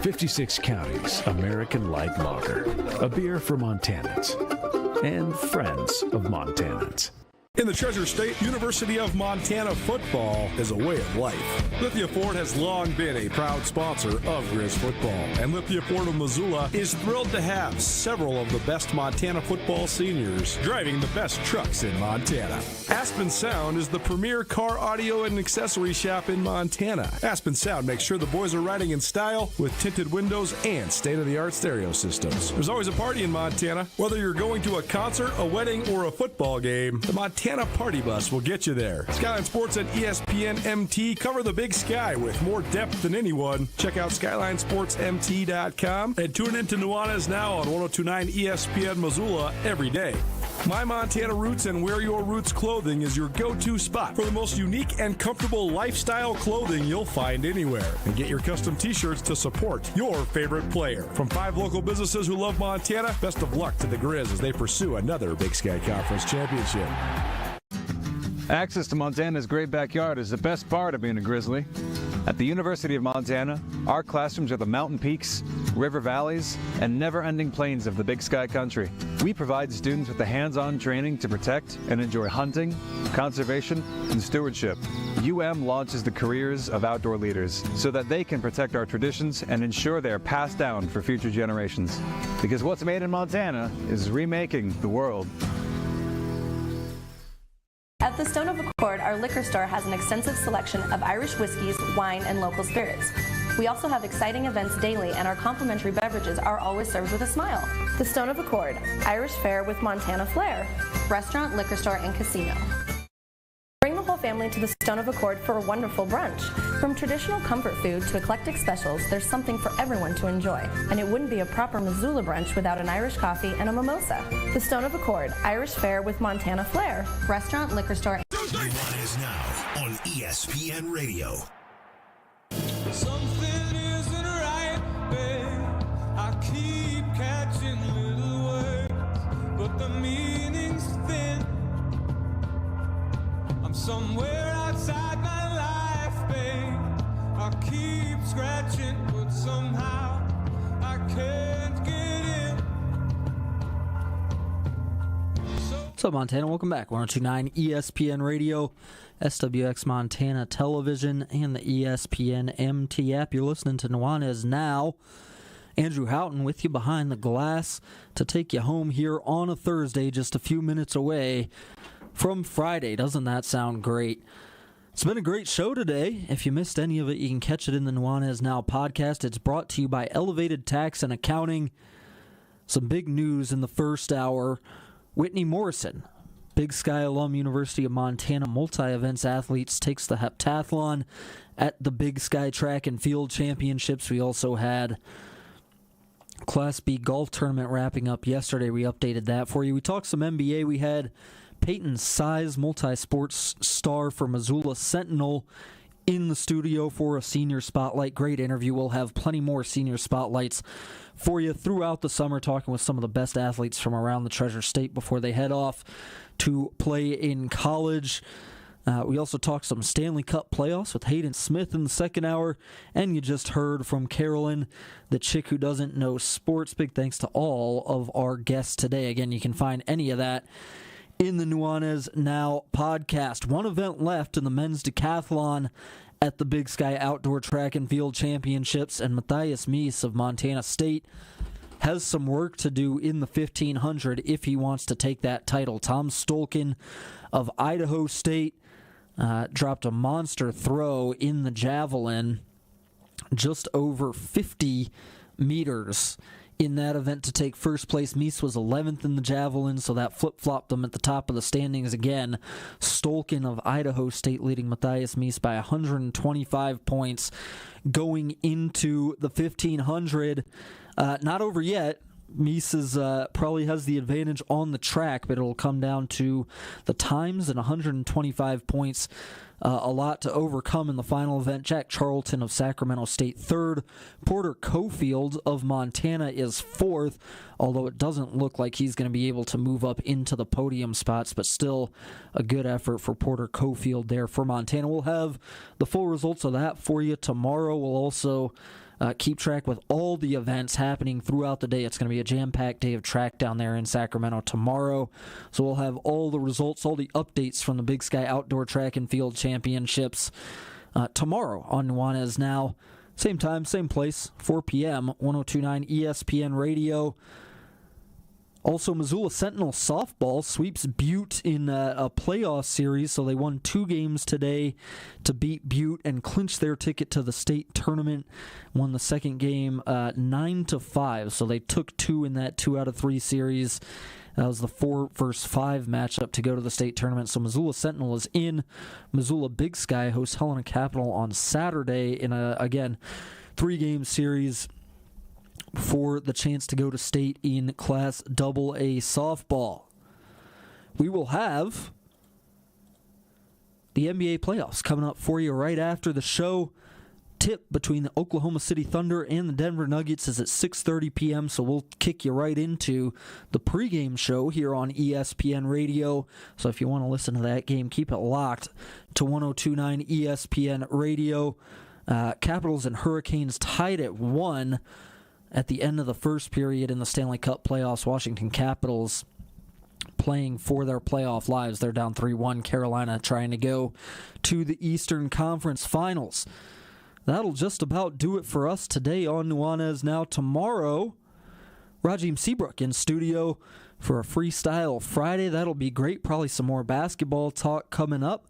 56 Counties American Light Lager, a beer for Montanans and friends of Montanans. In the Treasure State, University of Montana football is a way of life. Lithia Ford has long been a proud sponsor of Grizz football, and Lithia Ford of Missoula is thrilled to have several of the best Montana football seniors driving the best trucks in Montana. Aspen Sound is the premier car audio and accessory shop in Montana. Aspen Sound makes sure the boys are riding in style with tinted windows and state-of-the-art stereo systems. There's always a party in Montana. Whether you're going to a concert, a wedding, or a football game, the Montana Party Bus will get you there. Skyline Sports and ESPN MT cover the Big Sky with more depth than anyone. Check out SkylineSportsMT.com and tune in to Nuanez Now on 102.9 ESPN Missoula every day. My Montana Roots and Wear Your Roots clothing is your go-to spot for the most unique and comfortable lifestyle clothing you'll find anywhere. And get your custom t-shirts to support your favorite player. From 5 local businesses who love Montana, best of luck to the Grizz as they pursue another Big Sky Conference championship. Access to Montana's great backyard is the best part of being a Grizzly. At the University of Montana, our classrooms are the mountain peaks, river valleys, and never-ending plains of the Big Sky country. We provide students with the hands-on training to protect and enjoy hunting, conservation, and stewardship. UM launches the careers of outdoor leaders so that they can protect our traditions and ensure they are passed down for future generations. Because what's made in Montana is remaking the world. At the Stone of Accord, our liquor store has an extensive selection of Irish whiskeys, wine, and local spirits. We also have exciting events daily, and our complimentary beverages are always served with a smile. The Stone of Accord, Irish fare with Montana flair, restaurant, liquor store, and casino. Bring the whole family to the Stone of Accord for a wonderful brunch. From traditional comfort food to eclectic specials, there's something for everyone to enjoy. And it wouldn't be a proper Missoula brunch without an Irish coffee and a mimosa. The Stone of Accord, Irish fare with Montana flair, restaurant, liquor store. Nuanez Now on ESPN Radio. Something isn't right, babe. I keep catching little words, but the meaning's thin. I'm somewhere outside my life, babe. I keep scratching, but somehow I can't get in. What's up, Montana? Welcome back. 102.9 ESPN Radio, SWX Montana Television, and the ESPN MT app. You're listening to Nuanez Now. Andrew Houghton with you behind the glass to take you home here on a Thursday, just a few minutes away from Friday. Doesn't that sound great? It's been a great show today. If you missed any of it, you can catch it in the Nuanez Now podcast. It's brought to you by Elevated Tax and Accounting. Some big news in the first hour. Whitney Morrison, Big Sky alum, University of Montana multi-events athletes, takes the heptathlon at the Big Sky Track and Field Championships. We also had Class B golf tournament wrapping up yesterday. We updated that for you. We talked some NBA. We had Peyton Size, multi-sports star for Missoula Sentinel, in the studio for a senior spotlight. Great interview. We'll have plenty more senior spotlights for you throughout the summer, talking with some of the best athletes from around the Treasure State before they head off to play in college. We also talked some Stanley Cup playoffs with Hayden Smith in the second hour, and you just heard from Carolyn, the chick who doesn't know sports. Big thanks to all of our guests today. Again, you can find any of that in the Nuanez Now podcast. One event left in the men's decathlon at the Big Sky Outdoor Track and Field Championships, and Matthias Mies of Montana State has some work to do in the 1500 if he wants to take that title. Tom Stolkin of Idaho State dropped a monster throw in the javelin, just over 50 meters in that event to take first place. Mies was 11th in the javelin, so that flip-flopped them at the top of the standings again. Stolkin of Idaho State leading Matthias Mies by 125 points going into the 1500. Not over yet. Mies probably has the advantage on the track, but it'll come down to the times, and 125 points, a lot to overcome in the final event. Jack Charlton of Sacramento State third. Porter Cofield of Montana is fourth, although it doesn't look like he's going to be able to move up into the podium spots, but still a good effort for Porter Cofield there for Montana. We'll have the full results of that for you tomorrow. We'll also keep track with all the events happening throughout the day. It's going to be a jam-packed day of track down there in Sacramento tomorrow. So we'll have all the results, all the updates from the Big Sky Outdoor Track and Field Championships tomorrow on Nuanez Now. Same time, same place, 4 p.m., 102.9 ESPN Radio. Also, Missoula Sentinel softball sweeps Butte in a playoff series, so they won 2 games today to beat Butte and clinch their ticket to the state tournament. Won the second game 9-5, so they took 2 in that 2 out of 3 series. That was the 4 versus 5 matchup to go to the state tournament. So Missoula Sentinel is in. Missoula Big Sky hosts Helena Capital on Saturday in a, again, 3-game series for the chance to go to state in Class AA softball. We will have the NBA playoffs coming up for you right after the show. Tip between the Oklahoma City Thunder and the Denver Nuggets is at 6:30 p.m., so we'll kick you right into the pregame show here on ESPN Radio. So if you want to listen to that game, keep it locked to 102.9 ESPN Radio. Capitals and Hurricanes tied at 1 at the end of the first period in the Stanley Cup playoffs. Washington Capitals playing for their playoff lives. They're down 3-1. Carolina trying to go to the Eastern Conference Finals. That'll just about do it for us today on Nuanez Now. Tomorrow, Rajim Seabrook in studio for a Freestyle Friday. That'll be great. Probably some more basketball talk coming up.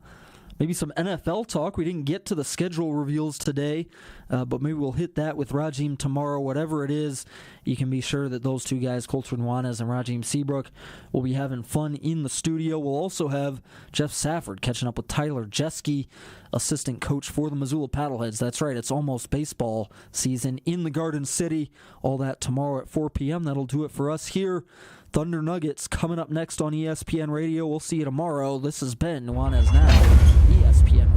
Maybe some NFL talk. We didn't get to the schedule reveals today, but maybe we'll hit that with Rajim tomorrow. Whatever it is, you can be sure that those two guys, Colter Nuanez and Rajim Seabrook, will be having fun in the studio. We'll also have Jeff Safford catching up with Tyler Jeske, assistant coach for the Missoula Paddleheads. That's right, it's almost baseball season in the Garden City. All that tomorrow at 4 p.m. That'll do it for us here. Thunder Nuggets coming up next on ESPN Radio. We'll see you tomorrow. This has been Nuanez Now, ESPN Radio.